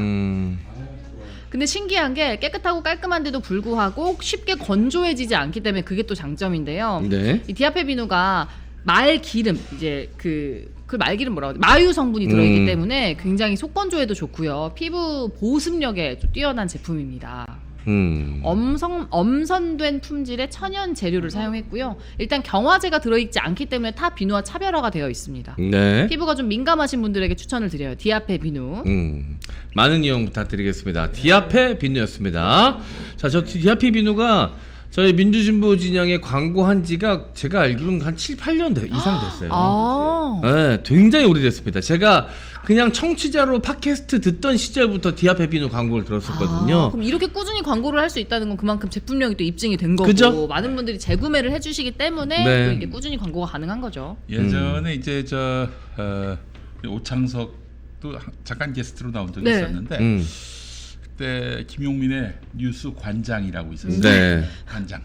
근데 신기한 게 깨끗하고 깔끔한데도 불구하고 쉽게 건조해지지 않기 때문에 그게 또 장점인데요. 네. 이 디아페 비누가 말기름 이제 그 말기름 뭐라고 하지? 마유 성분이 들어있기 때문에 굉장히 속건조에도 좋고요. 피부 보습력에 좀 뛰어난 제품입니다. 엄선된 품질의 천연 재료를 사용했고요. 일단 경화제가 들어있지 않기 때문에 타 비누와 차별화가 되어 있습니다. 네. 피부가 좀 민감하신 분들에게 추천을 드려요. 디아페 비누. 많은 이용 부탁드리겠습니다. 디아페 비누였습니다. 자, 저 디아페 비누가 저희 민주진보 진영에 광고한 지가 제가 알기로는 한 7, 8년 이상 됐어요. 아. 네, 굉장히 오래됐습니다. 제가 그냥 청취자로 팟캐스트 듣던 시절부터 디아페 비누 광고를 들었었거든요. 그럼 이렇게 꾸준히 광고를 할 수 있다는 건 그만큼 제품력이 또 입증이 된 거고 그죠? 많은 분들이 재구매를 해주시기 때문에 네. 또 이게 꾸준히 광고가 가능한 거죠. 예전에 이제 오창석도 잠깐 게스트로 나온 적이 네. 있었는데 그때 김용민의 뉴스 관장이라고 있었어요. 네. 관장.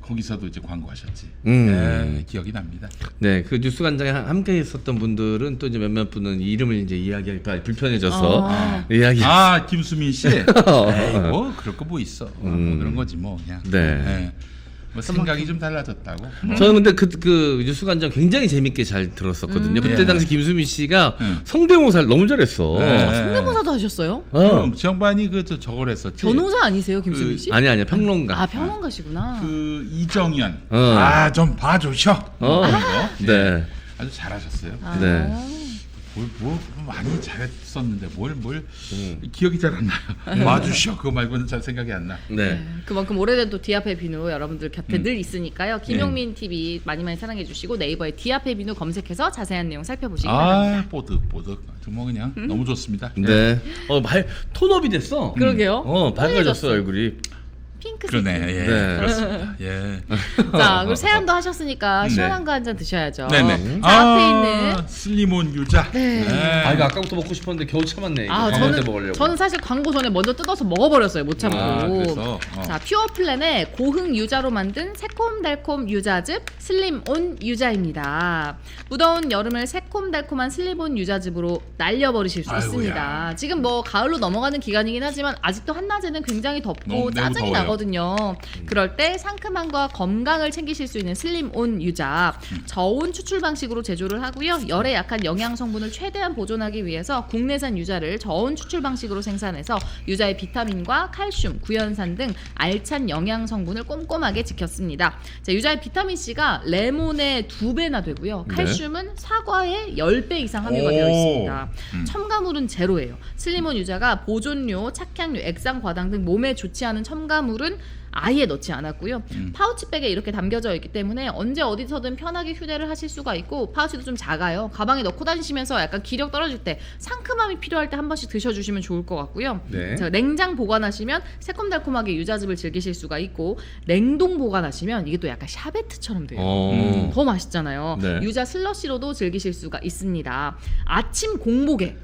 거기서도 이제 광고하셨지. 음. 네, 기억이 납니다. 네, 그 뉴스 관장에 함께 있었던 분들은 또 이제 몇몇 분은 이름을 이제 이야기하기 불편해져서 이야기. 김수민 씨. 에이, 뭐 그럴 거 뭐 있어. 뭐 그런 거지 뭐 그냥. 네. 뭐 생각이 좀 달라졌다고. 저는 근데 그 뉴스 관장 굉장히 재밌게 잘 들었었거든요. 그때 예. 당시 김수민 씨가 성대모사를 너무 잘했어. 네. 성대모사도 하셨어요? 그럼 정반이 저걸 했었지. 변호사 아니세요, 김수민 씨? 아니야 평론가. 아, 평론가시구나. 그 이정현. 어. 좀 봐주셔. 그런 거. 네. 아주 잘하셨어요. 네. 뭘 많이 잘했었는데 뭘 기억이 잘 안 나요. 봐주셔. 그거 말고는 잘 생각이 안 나. 네. 그만큼 오래된 또 디아페 비누 여러분들 곁에 늘 있으니까요. 김용민 TV 많이 사랑해 주시고 네이버에 디아페 비누 검색해서 자세한 내용 살펴보시기 바랍니다. 뽀득 정말 그냥 너무 좋습니다. 네. 톤업이 됐어. 그러게요. 밝아졌어 얼굴이. 핑크색. 그러네. 예. 네. 그렇습니다. 예. 자, 그리고 세안도 하셨으니까 시원한 거 한 잔 드셔야죠. 네네. 자, 앞에 있는 슬림온 유자. 네. 이거 아까부터 먹고 싶었는데 겨우 참았네. 이거 아, 광고 때 먹으려고. 저는 사실 광고 전에 먼저 뜯어서 먹어버렸어요. 못 참고. 그래서 자, 퓨어플랜의 고흥 유자로 만든 새콤달콤 유자즙 슬림온 유자입니다. 무더운 여름을 새콤달콤한 슬림온 유자즙으로 날려버리실 수 아이고야. 있습니다. 지금 뭐 가을로 넘어가는 기간이긴 하지만 아직도 한낮에는 굉장히 덥고 매우 짜증이 더워요. 나거든요. 그럴 때 상큼함과 건강을 챙기실 수 있는 슬림온 유자. 저온 추출 방식으로 제조를 하고요. 열에 약한 영양 성분을 최대한 보존하기 위해서 국내산 유자를 저온 추출 방식으로 생산해서 유자의 비타민과 칼슘, 구연산 등 알찬 영양 성분을 꼼꼼하게 지켰습니다. 자, 유자의 비타민 C가 레몬의 2배나 되고요. 칼슘은 사과의 10배 이상 함유가 되어 있습니다. 첨가물은 제로예요. 슬림온 유자가 보존료, 착향료, 액상 과당 등 몸에 좋지 않은 첨가물은 아예 넣지 않았고요. 파우치백에 이렇게 담겨져 있기 때문에 언제 어디서든 편하게 휴대를 하실 수가 있고 파우치도 좀 작아요. 가방에 넣고 다니시면서 약간 기력 떨어질 때 상큼함이 필요할 때 한 번씩 드셔주시면 좋을 것 같고요. 네. 자, 냉장 보관하시면 새콤달콤하게 유자즙을 즐기실 수가 있고 냉동 보관하시면 이게 또 약간 샤베트처럼 돼요. 더 맛있잖아요. 네. 유자 슬러시로도 즐기실 수가 있습니다. 아침 공복에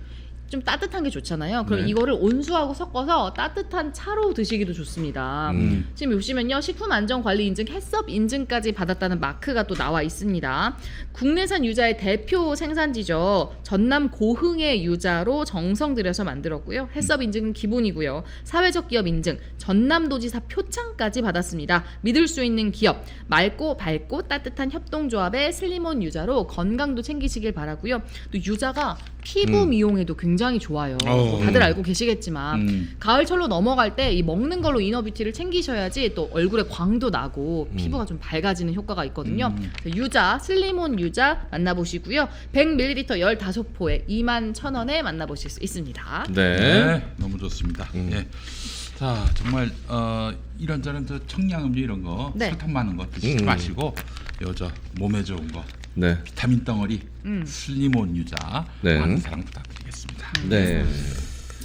좀 따뜻한 게 좋잖아요. 그럼 네. 이거를 온수하고 섞어서 따뜻한 차로 드시기도 좋습니다. 지금 보시면요, 식품안전관리 인증, 햇섭 인증까지 받았다는 마크가 또 나와 있습니다. 국내산 유자의 대표 생산지죠. 전남 고흥의 유자로 정성 들여서 만들었고요. 햇섭 인증은 기본이고요. 사회적 기업 인증, 전남도지사 표창까지 받았습니다. 믿을 수 있는 기업, 맑고 밝고 따뜻한 협동조합의 슬림온 유자로 건강도 챙기시길 바라고요. 또 유자가 피부 미용에도 굉장히 좋아요. 다들 알고 계시겠지만 가을철로 넘어갈 때 이 먹는 걸로 이너뷰티를 챙기셔야지 또 얼굴에 광도 나고 피부가 좀 밝아지는 효과가 있거든요. 유자, 슬림온 유자 만나보시고요. 100ml 15포에 21,000원에 만나보실 수 있습니다. 네. 너무 좋습니다. 예. 자, 정말 이런저런 저 청량음료 이런 거 네. 설탕 많은 거 드시지 마시고 여자 몸에 좋은 거 네. 비타민 덩어리 슬림온 유자 네. 많은 사랑 부탁드리겠습니다. 네.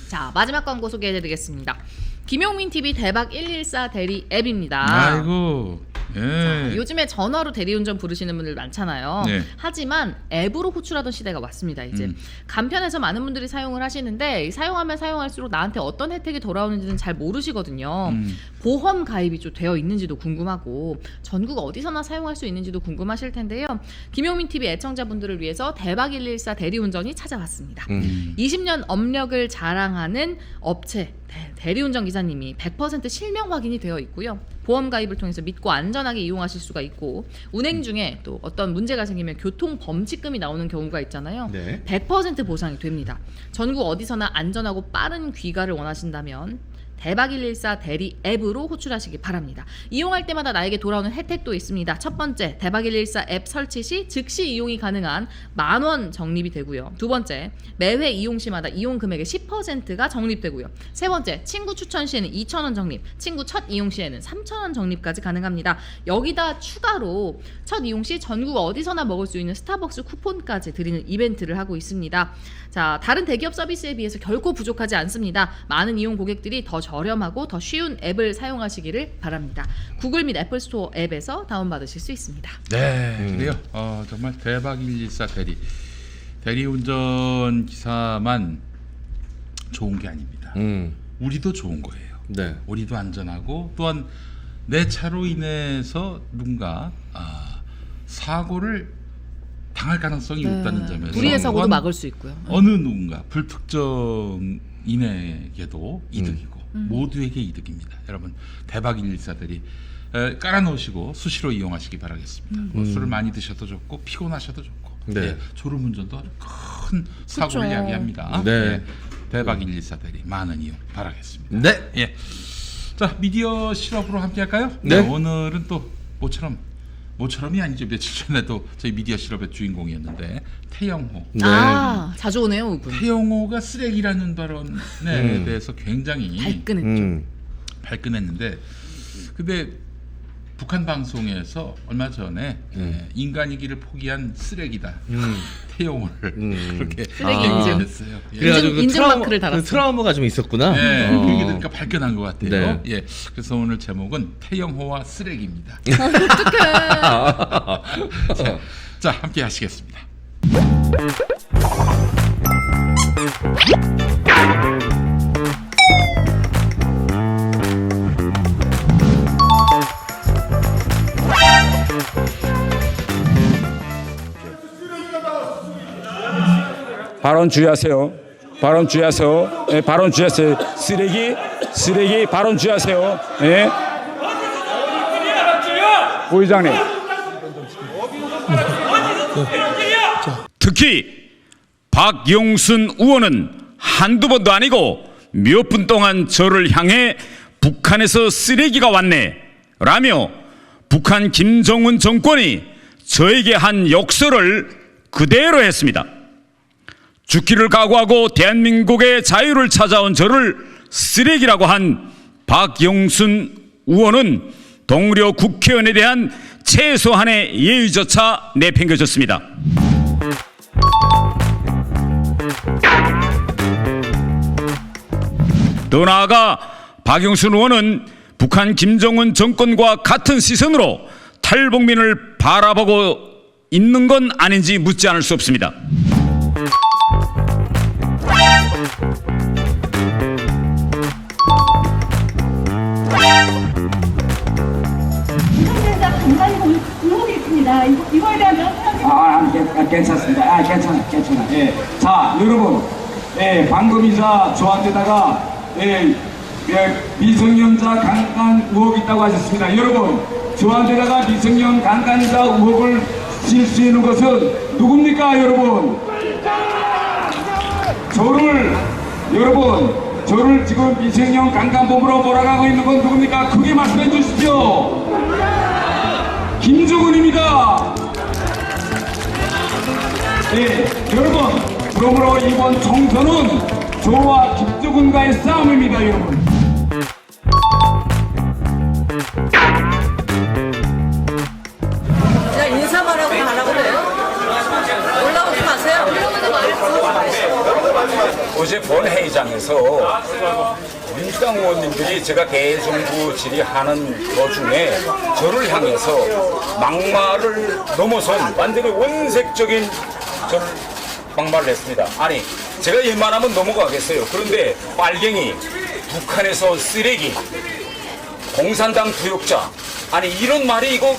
자, 마지막 광고 소개해드리겠습니다. 김용민 TV 대박 114 대리 앱입니다. 아이고. 예. 자, 요즘에 전화로 대리운전 부르시는 분들 많잖아요. 네. 하지만 앱으로 호출하던 시대가 왔습니다. 이제 간편해서 많은 분들이 사용을 하시는데 사용하면 사용할수록 나한테 어떤 혜택이 돌아오는지는 잘 모르시거든요. 보험 가입이 좀 되어 있는지도 궁금하고 전국 어디서나 사용할 수 있는지도 궁금하실 텐데요. 김용민 TV 애청자분들을 위해서 대박 114 대리운전이 찾아왔습니다. 20년 업력을 자랑하는 업체 대리운전 기사님이 100% 실명 확인이 되어 있고요. 보험 가입을 통해서 믿고 안전하게 이용하실 수가 있고, 운행 중에 또 어떤 문제가 생기면 교통 범칙금이 나오는 경우가 있잖아요. 네. 100% 보상이 됩니다. 전국 어디서나 안전하고 빠른 귀가를 원하신다면 대박 114 대리 앱으로 호출하시기 바랍니다. 이용할 때마다 나에게 돌아오는 혜택도 있습니다. 첫 번째, 대박 114 앱 설치 시 즉시 이용이 가능한 10,000원 적립이 되고요. 두 번째, 매회 이용 시마다 이용 금액의 10%가 적립되고요. 세 번째, 친구 추천 시에는 2,000원 적립, 친구 첫 이용 시에는 3,000원 적립까지 가능합니다. 여기다 추가로 첫 이용 시 전국 어디서나 먹을 수 있는 스타벅스 쿠폰까지 드리는 이벤트를 하고 있습니다. 자, 다른 대기업 서비스에 비해서 결코 부족하지 않습니다. 많은 이용 고객들이 더 저렴하고 더 쉬운 앱을 사용하시기를 바랍니다. 구글 및 애플 스토어 앱에서 다운받으실 수 있습니다. 네, 그래요. 정말 대박 114 대리운전 기사만 좋은 게 아닙니다. 우리도 좋은 거예요. 네. 우리도 안전하고 또한 내 차로 인해서 누군가 사고를 당할 가능성이 있다는 점에서 불의의 사고도 또한 막을 수 있고요. 어느 누군가 불특정인에게도 이득이고 모두에게 이득입니다. 여러분 대박 114들이 깔아놓으시고 수시로 이용하시기 바라겠습니다. 뭐 술을 많이 드셔도 좋고 피곤하셔도 좋고 네. 예, 졸음운전도 아주 큰 사고를 그쵸. 야기합니다. 네. 예, 대박 114들이 많은 이용 바라겠습니다. 네. 예. 자, 미디어 실업으로 함께 할까요? 네. 오늘은 또 모처럼이 아니죠. 며칠 전에도 저희 미디어 실업의 주인공이었는데 태영호. 네. 아, 자주 오네요, 이분. 태영호가 쓰레기라는 발언에 대해서 굉장히 발끈했죠. 발끈했는데, 근데 북한 방송에서 얼마 전에 인간이기를 포기한 쓰레기다 태영호를 그렇게 쓰레기 인증. 했어요. 예. 그래가지고 그 인증 마크를 달았어요. 그 트라우마가 좀 있었구나. 네, 그 얘기 들으니까 발끈한 것 같아요. 네. 예, 그래서 오늘 제목은 태영호와 쓰레기입니다. 자, 함께 하시겠습니다. 발언 주의하세요. 발언 주의하세요. 예, 발언 주의하세요. 쓰레기 발언 주의하세요. 예. 오 의장님. 특히 박용순 의원은 한두 번도 아니고 몇 분 동안 저를 향해 북한에서 쓰레기가 왔네 라며 북한 김정은 정권이 저에게 한 욕설을 그대로 했습니다. 죽기를 각오하고 대한민국의 자유를 찾아온 저를 쓰레기라고 한 박용순 의원은 동료 국회의원에 대한 최소한의 예의조차 내팽겨쳤습니다. 더 나아가 박용순 의원은 북한 김정은 정권과 같은 시선으로 탈북민을 바라보고 있는 건 아닌지 묻지 않을 수 없습니다. 여러분, 예, 방금이자 저한테다가 미성년자 강간 의혹이 있다고 하셨습니다. 여러분, 저한테다가 미성년 강간자 의혹을 실 수 있는 것은 누굽니까, 여러분? 저를 지금 미성년 강간범으로 몰아가고 있는 건 누굽니까? 크게 말씀해 주십시오. 김정은입니다. 네, 여러분, 그러므로 이번 총선은 저와 김정은과의 싸움입니다, 여러분. 그냥 인사만 하고 안 하고 그래요? 올라오지 마세요. 어제 본회의장에서 민주당 의원님들이 제가 대정부 질의하는 도중에 저를 향해서 막말을 넘어선 완전히 원색적인 저를 막말을 했습니다. 아니, 제가 일만하면 넘어가겠어요. 그런데 빨갱이, 북한에서 쓰레기, 공산당 부역자, 아니 이런 말이 이거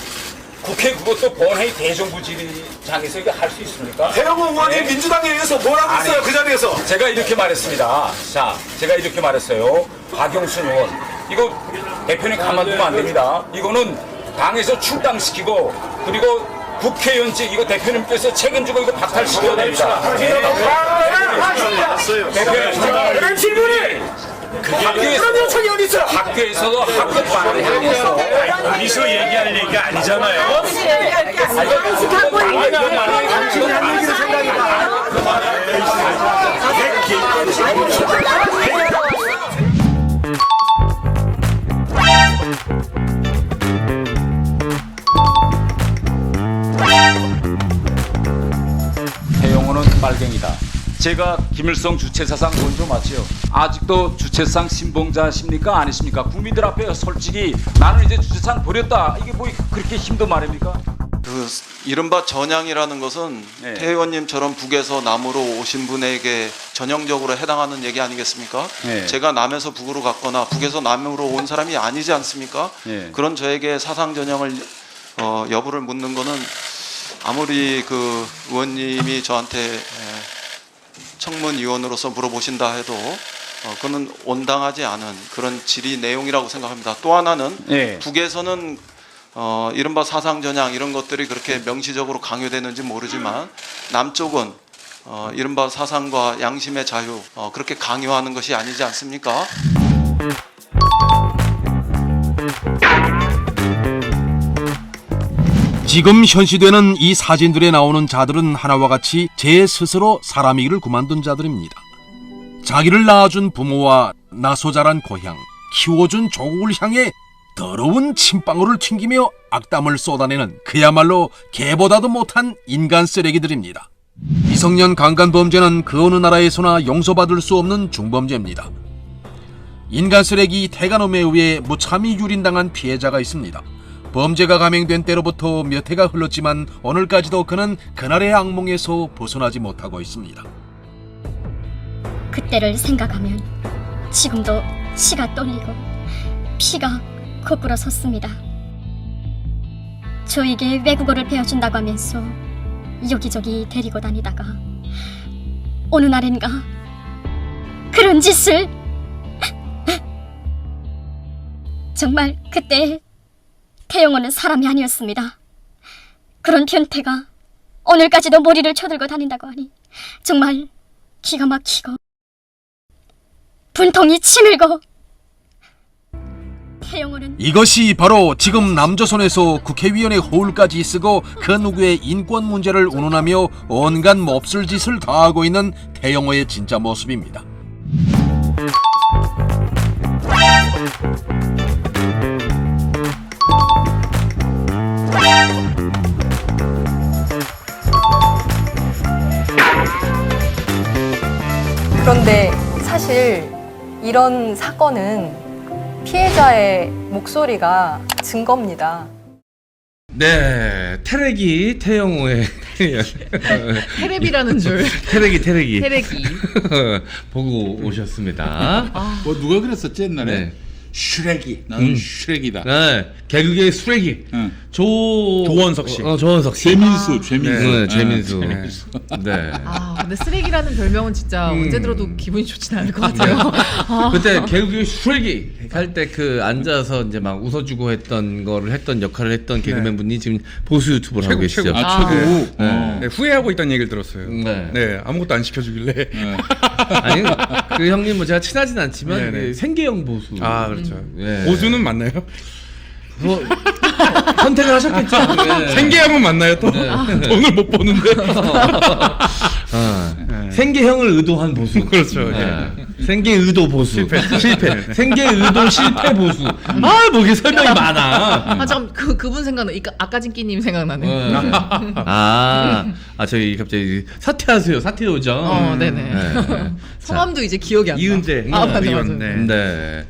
국회 그것도 본회의 대정부 질의장에서 이거 할 수 있습니까? 태영호 의원이 네. 민주당에 의해서 뭐라고 아니, 했어요 그 자리에서? 제가 이렇게 말했습니다. 자, 제가 이렇게 말했어요. 박영순 의원, 이거 대표님 가만두면 안 됩니다. 이거는 당에서 출당시키고 그리고 국회의원직 이거 대표님께서 책임지고 이거 박탈시켜야 됩니다. 대표님 질문이 학교에서도 학급 반을 향해서 여기서 얘기할 얘기가 아니잖아요. 태영호는 빨갱이다. 제가 김일성 주체사상 먼저 맞지요. 아직도 주체상 신봉자십니까 아니십니까? 국민들 앞에 솔직히 나는 이제 주체상 버렸다. 이게 뭐 그렇게 힘든 말입니까? 그 이른바 전향이라는 것은 네. 태 의원님처럼 북에서 남으로 오신 분에게 전형적으로 해당하는 얘기 아니겠습니까? 네. 제가 남에서 북으로 갔거나 북에서 남으로 온 사람이 아니지 않습니까? 네. 그런 저에게 사상 전형을 여부를 묻는 거는 아무리 그 의원님이 저한테 청문위원으로서 물어보신다 해도 그는 온당하지 않은 그런 질의 내용이라고 생각합니다. 또 하나는 네. 북에서는 이른바 사상 전향 이런 것들이 그렇게 명시적으로 강요되는지 모르지만 남쪽은 이른바 사상과 양심의 자유 그렇게 강요하는 것이 아니지 않습니까? 지금 현시되는 이 사진들에 나오는 자들은 하나와 같이 제 스스로 사람이기를 그만둔 자들입니다. 자기를 낳아준 부모와 나서 자란 고향, 키워준 조국을 향해 더러운 침방울을 튕기며 악담을 쏟아내는 그야말로 개보다도 못한 인간 쓰레기들입니다. 미성년 강간 범죄는 그 어느 나라에서나 용서받을 수 없는 중범죄입니다. 인간 쓰레기 태간음에 의해 무참히 유린당한 피해자가 있습니다. 범죄가 감행된 때로부터 몇 해가 흘렀지만 오늘까지도 그는 그날의 악몽에서 벗어나지 못하고 있습니다. 그때를 생각하면 지금도 치가 떨리고 피가 거꾸로 섰습니다. 저에게 외국어를 배워준다고 하면서 여기저기 데리고 다니다가 어느 날인가 그런 짓을 정말 그때 태영호는 사람이 아니었습니다. 그런 변태가 오늘까지도 머리를 쳐들고 다닌다고 하니 정말 기가 막히고 분통이 치밀고 태영호는 이것이 바로 지금 남조선에서 국회의원의 허울까지 쓰고 그 누구의 인권 문제를 운운하며 온갖 몹쓸 짓을 다하고 있는 태영호의 진짜 모습입니다. 그런데 사실 이런 사건은 피해자의 목소리가 증거입니다. 네, 태래기 태영호의 테레비라는 줄. 태래기 테레기. 보고 오셨습니다. 뭐 누가 그랬었지 옛날에? 네. 슈렉이. 나는 슈렉이다. 네, 개그계의 쓰레기. 응. 조원석 씨. 조원석 씨. 최민수. 네, 최민수. 네. 아, 근데 쓰레기라는 별명은 진짜 언제 들어도 기분이 좋진 않을 것 같아요. 그때 개그계의 쓰레기 할 때 그 앉아서 이제 막 웃어주고 했던 거를 했던 역할을 했던 개그맨 분이 지금 보수 유튜브를 하고 계시죠. 최고. 최고. 네. 네, 후회하고 있다는 얘기를 들었어요. 네. 아무것도 안 시켜주길래. 아니 그 형님 뭐 제가 친하진 않지만 네네. 그 생계형 보수. 아 그렇죠. 네. 보수는 맞나요? 뭐 선택을 하셨겠죠. 네. 생계형은 맞나요 또? 돈을 못 버는데. 생계형을 의도한 보수. 그렇죠. 네. 생계 의도 보수. 실패. 생계 의도 실패 보수. 아, 뭐 이게 설명이 많아. 아, 잠깐 그분 생각나. 아까 진기님 생각나네. 저희 갑자기 사퇴하세요. 사퇴요정. 네네. 성함도 이제 기억이 안 나. 이은재. 맞아. 네.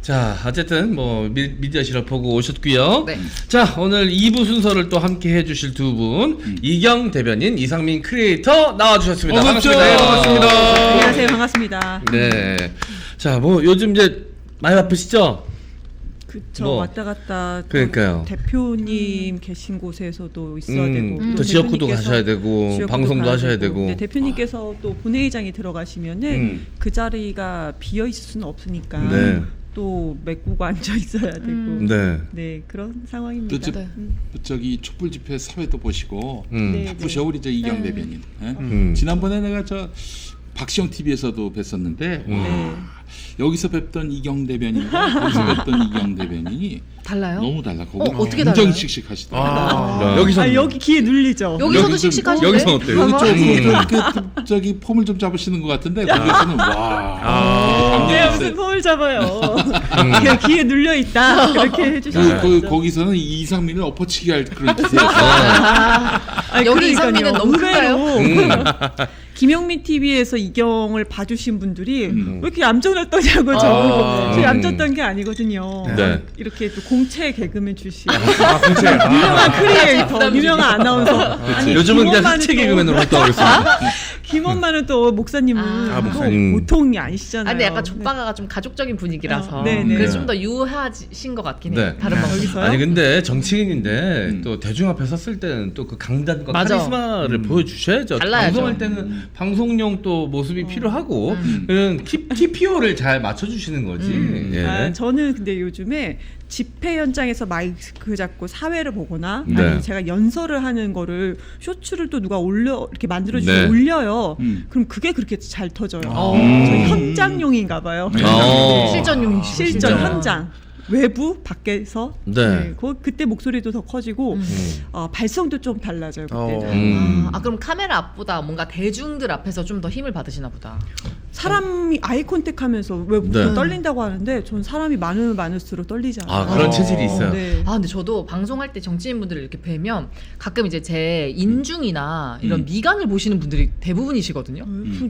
자, 어쨌든 뭐 미디어 실업 보고 오셨고요. 네. 자, 오늘 2부 순서를 또 함께 해주실 두 분, 이경 대변인, 이상민 크리에이터 나와주셨습니다. 반갑습니다. 네, 반갑습니다. 안녕하세요. 반갑습니다. 네. 자, 뭐 요즘 이제 많이 바쁘시죠? 그쵸. 뭐, 왔다 갔다 또 그러니까요. 대표님 계신 곳에서도 있어야 되고 또 지역구도 대표님께서 가셔야 되고 지역구도 방송도 가야 하셔야 되고. 네, 대표님께서 또 본회의장에 들어가시면은 그 자리가 비어 있을 수는 없으니까 네. 또 메꾸고 앉아 있어야 되고 네. 네 그런 상황입니다. 또 저기 촛불 집회 사회도 보시고 네, 바쁘셔 우리 저 이경 대변인. 지난번에 내가 저 박시영 TV에서도 뵀었는데 여기서 뵙던 이경 대변인과 여기서 뵙던 이경 대변인이 달라요? 너무 달라. 거기 어떻게 굉장히 달라요? 씩씩하시더라고요. 여기서 여기 귀에 눌리죠. 여기서도 씩씩하신데? 여기서는 어때요? 여기 좀 저기 폼을 좀 잡으시는 것 같은데 거기서는 와. 네, 무슨 폼을 잡아요. 그냥 귀에 눌려 있다. 그렇게 해주시죠. 거기서는 이상민을 엎어치기 할 그런 기세였어요. 여기 이상민은 너무 큰가요? 김영민 TV에서 이경을 봐주신 분들이 왜 이렇게 얌전을 떠냐고 저보고 저 얌전던 게 아니거든요. 네. 이렇게 또 공채 개그맨 출신 유명한 크리에이터, 유명한 아나운서. 아니, 요즘은 그냥 김원만은 학체 또- 개그맨으로 활동하고 있습니다. 김원만은 또 목사님은 목사님. 또 보통이 아니시잖아요. 근데 약간 족바가 좀 가족적인 분위기라서 네네. 그래서 좀 더 유하신 것 같긴 해요. 네. 다른 방송. 여기서요? 아니 근데 정치인인데 또 대중 앞에 섰을 때는 또 그 강단과 맞아. 카리스마를 보여주셔야죠. 달라야죠. 방송할 때는 방송용 또 모습이 필요하고 TPO를 잘 맞춰주시는 거지. 예. 저는 근데 요즘에 집회 현장에서 마이크 잡고 사회를 보거나 네. 아니면 제가 연설을 하는 거를 쇼츠를 또 누가 이렇게 만들어주고 네. 올려요. 그럼 그게 그렇게 잘 터져요. 저 현장용인가 봐요. 실전용이시죠. 실전 현장. 외부 밖에서 네. 그때 목소리도 더 커지고 발성도 좀 달라져요 그때는. 그럼 카메라 앞보다 뭔가 대중들 앞에서 좀 더 힘을 받으시나 보다. 사람이 아이 컨택하면서 왜 네. 떨린다고 하는데 전 사람이 많으면 많을수록 떨리지 않아요. 그런 체질이 있어요. 네. 근데 저도 방송할 때 정치인분들을 이렇게 뵈면 가끔 이제 제 인중이나 이런 미간을 보시는 분들이 대부분이시거든요.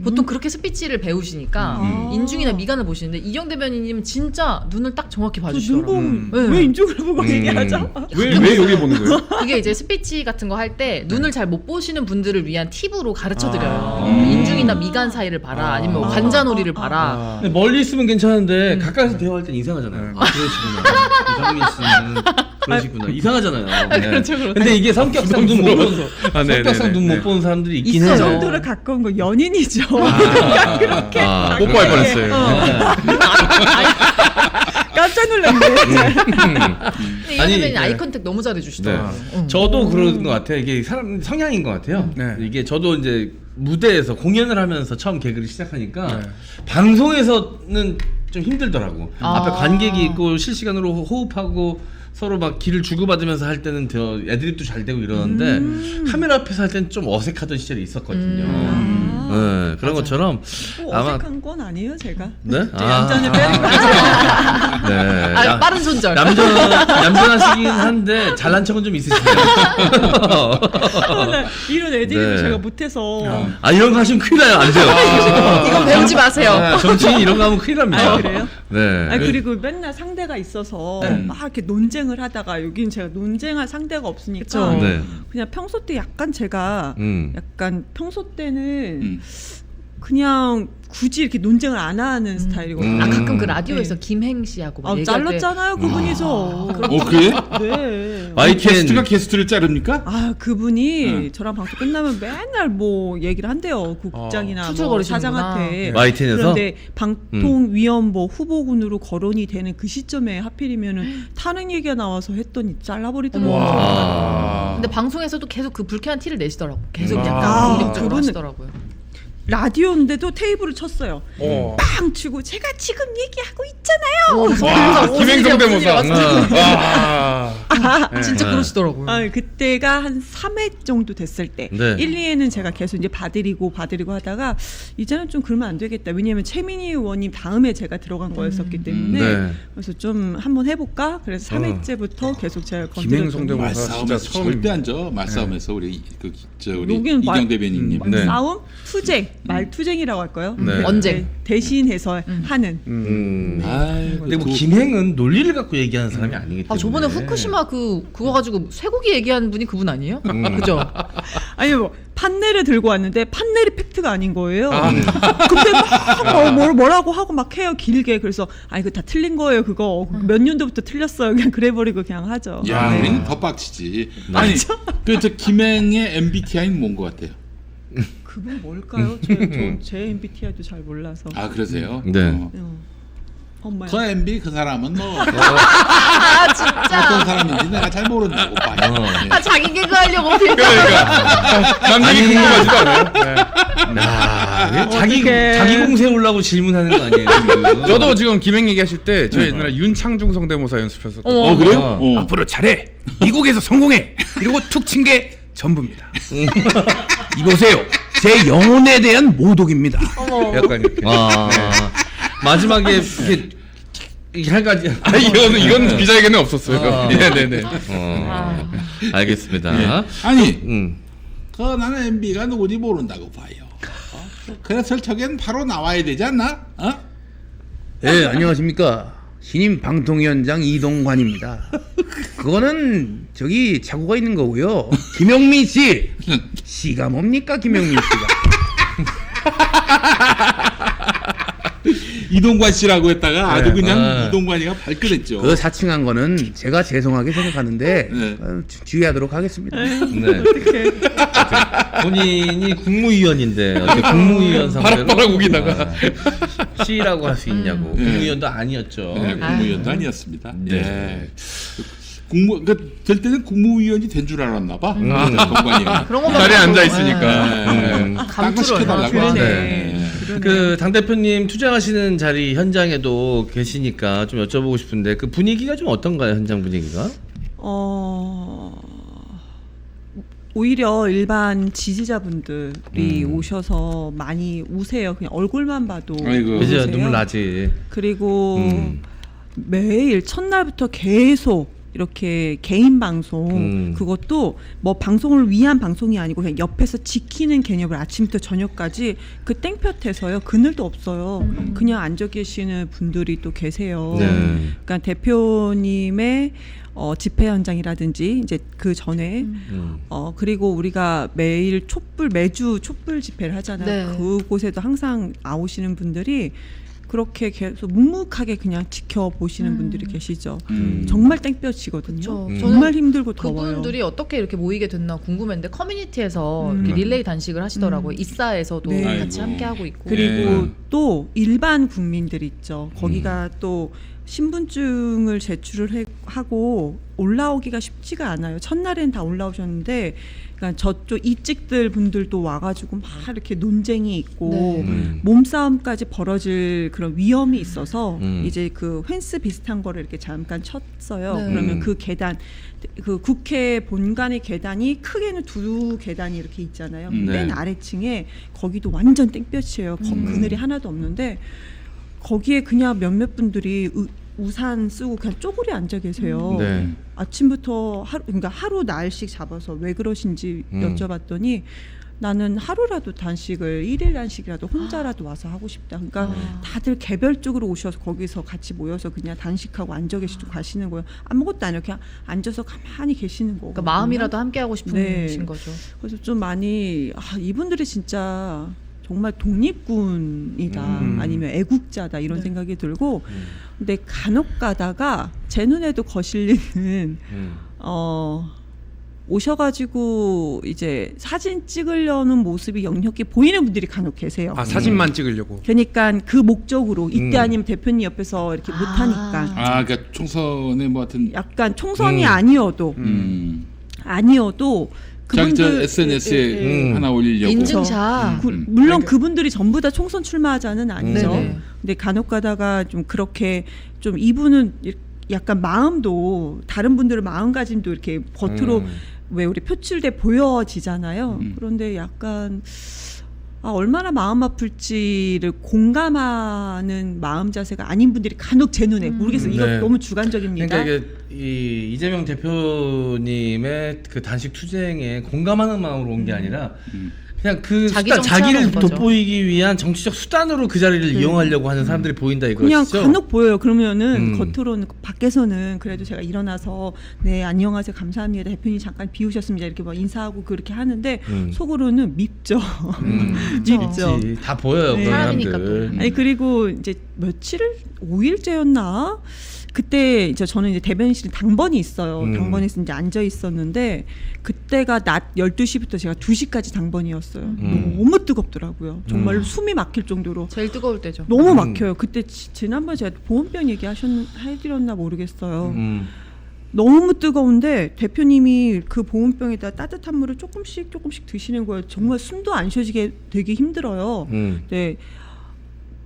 보통 그렇게 스피치를 배우시니까 인중이나 미간을 보시는데 이경 대변인님은 진짜 눈을 딱 정확히 봐주시더라고요. 눈 보고 네. 왜 인중을 보고 얘기하죠? 왜 여기 보는 거예요? 그게 이제 스피치 같은 거 할 때 눈을 잘 못 보시는 분들을 위한 팁으로 가르쳐 드려요. 인중이나 미간 사이를 봐라, 아니면 뭐 관자놀이를 봐라. 근데 멀리 있으면 괜찮은데 가까이서 대화할 땐 이상하잖아요. 그러시구나. 이상민 씨는 그러시구나. 이상하잖아요. 네. 그렇죠. 근데 이게 성격상 눈 못 보는 성격상 눈 못 네. 보는 사람들이 있긴 있어요. 그 해요. 정도로 가까운 거 연인이죠. 그러니까 그렇게 뽀뽀할 뻔했어요. 깜짝 놀랐네. 근데 이경 대변인 네. 아이 컨택 너무 잘해 주시더라고요. 저도 그런 것 같아요. 이게 사람 성향인 것 같아요. 네. 이게 저도 이제 무대에서 공연을 하면서 처음 개그를 시작하니까 방송에서는 좀 힘들더라고. 앞에 관객이 있고 실시간으로 호흡하고 서로 막 기를 주고받으면서 할 때는 더 애드립도 잘 되고 이러는데 카메라 앞에서 할 때는 좀 어색하던 시절이 있었거든요. 네, 그런 것처럼 아마 어색한 건 아니에요, 제가. 네? 얌전을 빼는 거. 네. 빠른 손절. 얌전하시긴 한데 잘난 척은 좀 있으시네요. 이런 애드립을 네. 제가 못해서. 이런 거 하시면 큰일 나요. 안 돼요. 이건 배우지 마세요. 네, 정치인 이런 거 하면 큰일 납니다. 그래요? 네. 그리고 맨날 상대가 있어서 막 이렇게 논쟁을 하다가 여기는 제가 논쟁할 상대가 없으니까 그쵸. 네. 그냥 평소 때 약간 제가 음. 약간 평소 때는 그냥 굳이 이렇게 논쟁을 안 하는 스타일이거든요. 아 가끔 그 라디오에서 김행 씨하고 막 얘기할 때 잘랐잖아요 그분이서. 그래? 네. 게스트가 게스트를 자릅니까? 아 그분이 저랑 방송 끝나면 맨날 뭐 얘기를 한대요. 국장이나 뭐 투덜거리시는구나. 사장한테. YTN에서? 그런데 방통위원 뭐 후보군으로 거론이 되는 그 시점에 하필이면은 탄핵 얘기가 나와서 했더니 잘라버리더라고요. 근데 방송에서도 계속 그 불쾌한 티를 내시더라고. 계속 아, 약간 공격적으로 그분은- 하시더라고요. 라디오인데도 테이블을 쳤어요. 빵 치고 제가 지금 얘기하고 있잖아요. 김행성대모사. 진짜 그러시더라고요. 그때가 한 3회 정도 됐을 때 네. 1, 2회는 제가 계속 이제 봐드리고 하다가 이제는 좀 그러면 안 되겠다. 왜냐하면 최민희 의원님 다음에 제가 들어간 거였었기 때문에 네. 그래서 좀 한번 해볼까? 그래서 3회째부터 계속 제가 건드렸거든요. 말싸움에서 절대 안 져. 말싸움에서 우리 우리 여기는 이경 대변인님. 네. 싸움, 투쟁, 말투쟁이라고 할까요? 네. 언쟁. 대신해서 하는. 근데 뭐 김행은 논리를 갖고 얘기하는 사람이 아니기 때문에. 아 저번에 후쿠시마 그거 가지고 쇠고기 얘기한 분이 그분 아니에요? 그죠? 아니 뭐 판넬을 들고 왔는데 판넬이 팩트가 아닌 거예요. 근데 막 뭐라고 하고 막 해요 길게. 그래서 이거 다 틀린 거예요. 그거 몇 년도부터 틀렸어요. 그냥 그래버리고 그냥 하죠. 야, 네. 우리는 더 빡치지. 아니, 저 김행의 MBTI는 뭔 것 같아요? 그건 뭘까요? 제 MBTI도 잘 몰라서. 아, 그러세요? 네. 엄마야. 그 MB 그 사람은 뭐 아 진짜. 어떤 사람인지 내가 잘 모른다고 봐요. 아 자기 개그 하려고 남들이 궁금하지도 않아요. 자기 공세 올라고 질문하는 거 아니에요? 지금? 저도 지금 김행 얘기하실 때 저 옛날에 윤창중 성대모사 연습했었거든요. 그래요? 앞으로 잘해. 미국에서 성공해. 그리고 툭 친 게 전부입니다. 이보세요. 제 영혼에 대한 모독입니다. 약간 이렇게. 마지막에 이렇게 한 가지. 이건 기자회견에 없었어요. 네네네. 알겠습니다. 아니, 그 나는 MB가 누구지 모른다고 봐요. 그래서 저겐 바로 나와야 되지 않나? 네, 안녕하십니까. 신임 방통위원장 이동관입니다. 그거는 저기 자고가 있는 거고요. 김영민 씨. 씨가 뭡니까, 김영민 씨가. 이동관 씨라고 했다가 아주 그냥 이동관이가 발끈했죠. 그 사칭한 거는 제가 죄송하게 생각하는데 주의하도록 하겠습니다. 네. 본인이 국무위원인데 어떻게 국무위원 상대로 바락바락 우기다가 C라고 할 수 있냐고. 국무위원도 아니었죠. 네, 국무위원도 아니었습니다. 네. 그러니까 될 때는 국무위원이 된 줄 알았나 봐. 이동관이. 그런 거 자리에 앉아 있으니까. 딴거 시켜달라고 하네. 그 당 대표님 투쟁하시는 자리 현장에도 계시니까 좀 여쭤보고 싶은데 그 분위기가 좀 어떤가요, 현장 분위기가? 오히려 일반 지지자분들이 오셔서 많이 우세요. 그냥 얼굴만 봐도 아이고. 이제 우세요. 눈물 나지. 그리고 매일 첫날부터 계속 이렇게 개인 방송 그것도 뭐 방송을 위한 방송이 아니고 그냥 옆에서 지키는 개념을 아침부터 저녁까지 그 땡볕에서요 그늘도 없어요. 그냥 앉아 계시는 분들이 또 계세요. 네. 그러니까 대표님의 집회 현장이라든지 이제 그 전에 그리고 우리가 매주 촛불 집회를 하잖아요. 네. 그곳에도 항상 나오시는 분들이 그렇게 계속 묵묵하게 그냥 지켜보시는 분들이 계시죠. 정말 땡볕이거든요. 그쵸. 정말 힘들고 더워요. 그분들이 어떻게 이렇게 모이게 됐나 궁금했는데 커뮤니티에서 이렇게 릴레이 단식을 하시더라고요. 이사에서도 네. 같이 함께 하고 있고. 그리고 또 일반 국민들 있죠. 거기가 또 신분증을 제출을 하고 올라오기가 쉽지가 않아요. 첫날엔 다 올라오셨는데 그러니까 저쪽 이직들 분들도 와가지고 막 이렇게 논쟁이 있고 몸싸움까지 벌어질 그런 위험이 있어서 이제 그 펜스 비슷한 거를 이렇게 잠깐 쳤어요. 네. 그러면 그 계단 그 국회 본관의 계단이 크게는 두 계단이 이렇게 있잖아요. 맨 아래층에 거기도 완전 땡볕이에요. 그늘이 하나도 없는데 거기에 그냥 몇몇 분들이 우산 쓰고 그냥 쪼그리 앉아 계세요. 네. 아침부터 그러니까 하루 날씩 잡아서 왜 그러신지 여쭤봤더니 나는 하루라도 단식을 1일 단식이라도 혼자라도 와서 하고 싶다. 그러니까 다들 개별적으로 오셔서 거기서 같이 모여서 그냥 단식하고 앉아 계시고 가시는 거예요. 아무것도 아니에요. 그냥 앉아서 가만히 계시는 거고. 그러니까 마음이라도 함께 하고 싶으신 네. 거죠. 그래서 좀 많이 이분들이 진짜 정말 독립군이다 아니면 애국자다 이런 생각이 들고 근데 간혹 가다가 제 눈에도 거슬리는 오셔가지고 이제 사진 찍으려는 모습이 역력히 보이는 분들이 간혹 계세요. 아 사진만 찍으려고. 그러니까 그 목적으로 이때 아니면 대표님 옆에서 이렇게 못하니까 아, 그러니까 총선에 뭐 하여튼 약간 총선이 아니어도 자기 저 그분들 SNS에 하나 올리려고. 인증샷. 물론 그분들이 전부 다 총선 출마자는 아니죠. 네네. 근데 간혹 가다가 좀 그렇게 좀 이분은 약간 마음도 다른 분들의 마음가짐도 이렇게 겉으로 왜 우리 표출돼 보여지잖아요. 그런데 약간 얼마나 마음 아플지를 공감하는 마음 자세가 아닌 분들이 간혹 제 눈에 모르겠어요. 이거 네. 너무 주관적입니다. 그러니까 이게 이 이재명 대표님의 그 단식 투쟁에 공감하는 마음으로 온 게 아니라 그냥 그 자기 수단, 정치하러 자기를 온 거죠. 돋보이기 위한 정치적 수단으로 그 자리를 이용하려고 하는 사람들이 보인다 그냥 이거죠. 간혹 보여요. 그러면은 겉으로는 밖에서는 그래도 제가 일어나서 네 안녕하세요 감사합니다 대표님 잠깐 비우셨습니다 이렇게 막 인사하고 그렇게 하는데 속으로는 밉죠. 밉죠. 있지. 다 보여요. 네. 그런 사람이니까 사람들. 또. 아니 그리고 이제 며칠 5일째였나 그때 이제 저는 이제 대변인실에 당번이 있어요. 당번에서 이제 앉아 있었는데 그때가 낮 12시부터 제가 2시까지 당번이었어요. 너무 뜨겁더라고요. 정말로 숨이 막힐 정도로 제일 뜨거울 때죠. 너무 막혀요. 그때 지난번에 제가 보온병 해드렸나 모르겠어요. 너무 뜨거운데 대표님이 그 보온병에다 따뜻한 물을 조금씩 드시는 거예요. 정말 숨도 안 쉬어지게 되게 힘들어요. 네.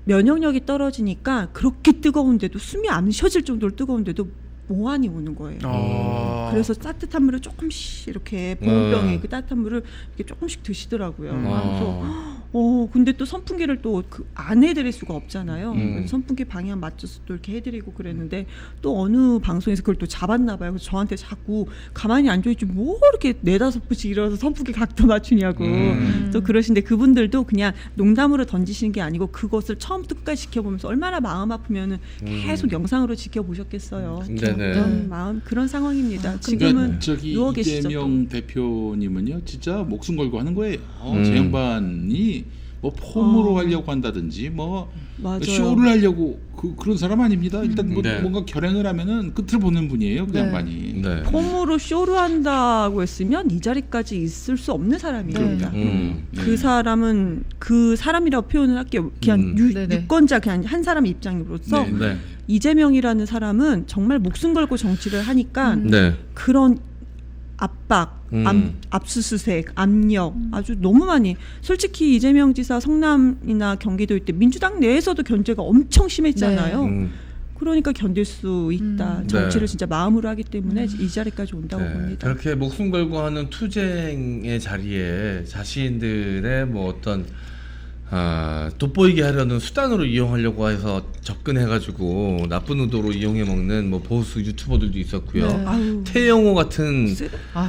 면역력이 떨어지니까 그렇게 뜨거운데도 숨이 안 쉬어질 정도로 뜨거운데도 모환이 오는 거예요. 그래서 따뜻한 물을 조금씩 이렇게 보온병에 그 따뜻한 물을 이렇게 조금씩 드시더라고요. 그래서 근데 또 선풍기를 또 그 안 해드릴 수가 없잖아요. 그래서 선풍기 방향 맞춰서 또 이렇게 해드리고 그랬는데 또 어느 방송에서 그걸 또 잡았나 봐요. 그래서 저한테 자꾸 가만히 앉아있지 뭐 이렇게 4-5분씩 일어나서 선풍기 각도 맞추냐고 또 그러신데 그분들도 그냥 농담으로 던지시는 게 아니고 그것을 처음부터 끝까지 지켜보면서 얼마나 마음 아프면은 계속 영상으로 지켜보셨겠어요. 네네. 그런 마음 그런 상황입니다. 지금은 저기 누워 계시죠. 이재명 대표님은요 진짜 목숨 걸고 하는 거예요. 제 양반이 뭐 폼으로 하려고 한다든지 뭐 맞아요. 쇼를 하려고 그런 사람 아닙니다. 일단 뭐 네. 뭔가 결행을 하면은 끝을 보는 분이에요. 그 네. 양반이. 네. 폼으로 쇼를 한다고 했으면 이 자리까지 있을 수 없는 사람입니다. 그 사람은 그 사람이라고 표현을 할게요. 그냥 네네. 유권자 그냥 한 사람 입장으로서 네. 네. 이재명이라는 사람은 정말 목숨 걸고 정치를 하니까 네. 그런 압박, 압수수색, 압력 아주 너무 많이 솔직히 이재명 지사 성남이나 경기도 이때 민주당 내에서도 견제가 엄청 심했잖아요. 그러니까 견딜 수 있다. 정치를 네. 진짜 마음으로 하기 때문에 이 자리까지 온다고 네, 봅니다. 그렇게 목숨 걸고 하는 투쟁의 자리에 자신들의 뭐 어떤 돋보이게 하려는 수단으로 이용하려고 해서 접근해가지고 나쁜 의도로 이용해 먹는 뭐 보수 유튜버들도 있었고요. 네. 아유. 태영호 같은 아유.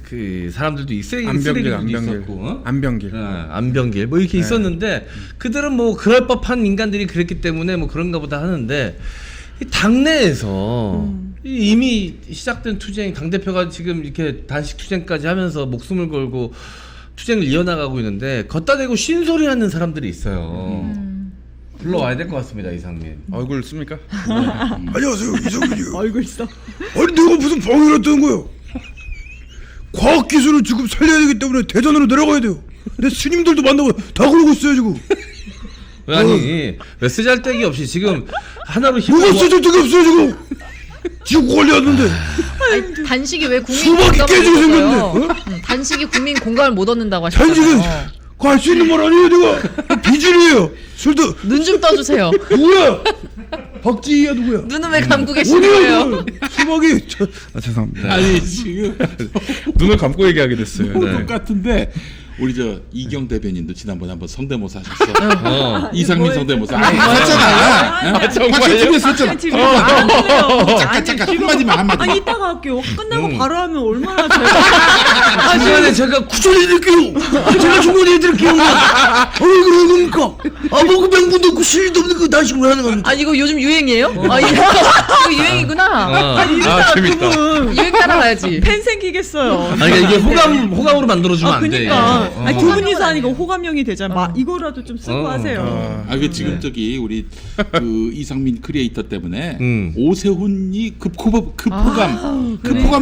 그 사람들도 안병길 있었고, 안병길. 안병길 뭐 이렇게 있었는데 그들은 뭐 그럴 법한 인간들이 그랬기 때문에 뭐 그런가 보다 하는데 이 당내에서 이미 시작된 투쟁 당 대표가 지금 이렇게 단식 투쟁까지 하면서 목숨을 걸고 투쟁을 이어나가고 있는데 걷다 대고 쉰소리 하는 사람들이 있어요. 불러와야 될 것 같습니다, 이상민. 얼굴 씁니까? 안녕하세요, 이성민이요. 얼굴 써. 아니 내가 무슨 방해를 했다는 거예요? 과학기술을 지금 살려야 되기 때문에 대전으로 내려가야 돼요. 내 스님들도 만나고 다 그러고 있어요 지금. 아니 왜 쓰잘데기 없이 지금 하나로 뭐가 쓰질 데가 없어요 지금. 지금 관리하는데 아니, 단식이 왜 국민 수박이 공감을 깨지게 못 생겼네. 얻어요? 단식이 국민 공감을 못 얻는다고 단식은 하셨잖아요. 갈 수 있는 말 아니에요 내가. 비질이에요. 술도 눈 좀 떠주세요. 누구야? 박지희야 누구야? 눈은 왜 감고 계시는 거예요? 어디야? 수박이 죄송합니다. 아니 지금 눈을 감고 얘기하게 됐어요. 똑같은데 우리 저 이경 대변인도 지난번에 한번 성대모사 하셨어. 이상민 성대모사. 했잖아. 정말요? 했었잖아. 잠깐 한마디만 한마디만. 이따가 할게요. 끝나고 바로 하면 얼마나 잘. 중간에 제가 구조해드릴게요. 제가 중간해드릴게요. 왜 그러는 겁니까? 먹으면 명분도 없고 실도 없는 거 단식을 하는 겁니까? 아 이거 요즘 유행이에요? 이거 유행이구나. 재밌다. 유행 따라가야지. 팬 생기겠어요. 아니 그러니까 이게 호감으로 만들어주면 안 돼. 그러니까 아니, 두 분이서 하니까 호감형이 되잖아. 이거라도 좀 쓰고 하세요. 그 지금 저기 우리 그 이상민 크리에이터 때문에 오세훈이 급호감에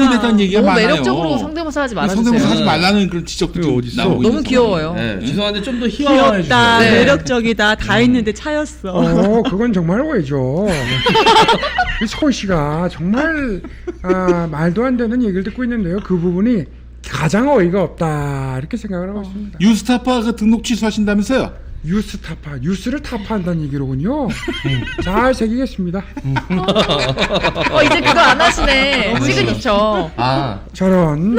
대한 얘기가 너무 많아요. 매력적으로 성대모사 하지 말아주세요. 성대모사 하지 말라는 그런 지적도 좀 나오고 너무 귀여워요. 네, 죄송한데 좀 더 희화화해 귀엽다, 주세요. 매력적이다, 다 했는데 차였어. 그건 정말 오해죠. 이 서울 씨가 정말 말도 안 되는 얘기를 듣고 있는데요. 그 부분이 가장 어이가 없다 이렇게 생각을 하고 있습니다. 유스타파가 등록 취소하신다면서요? 유스타파, 뉴스를 타파한다는 얘기로군요. 잘 새기겠습니다. 이제 그거 안 하시네. 시그니처. 저런.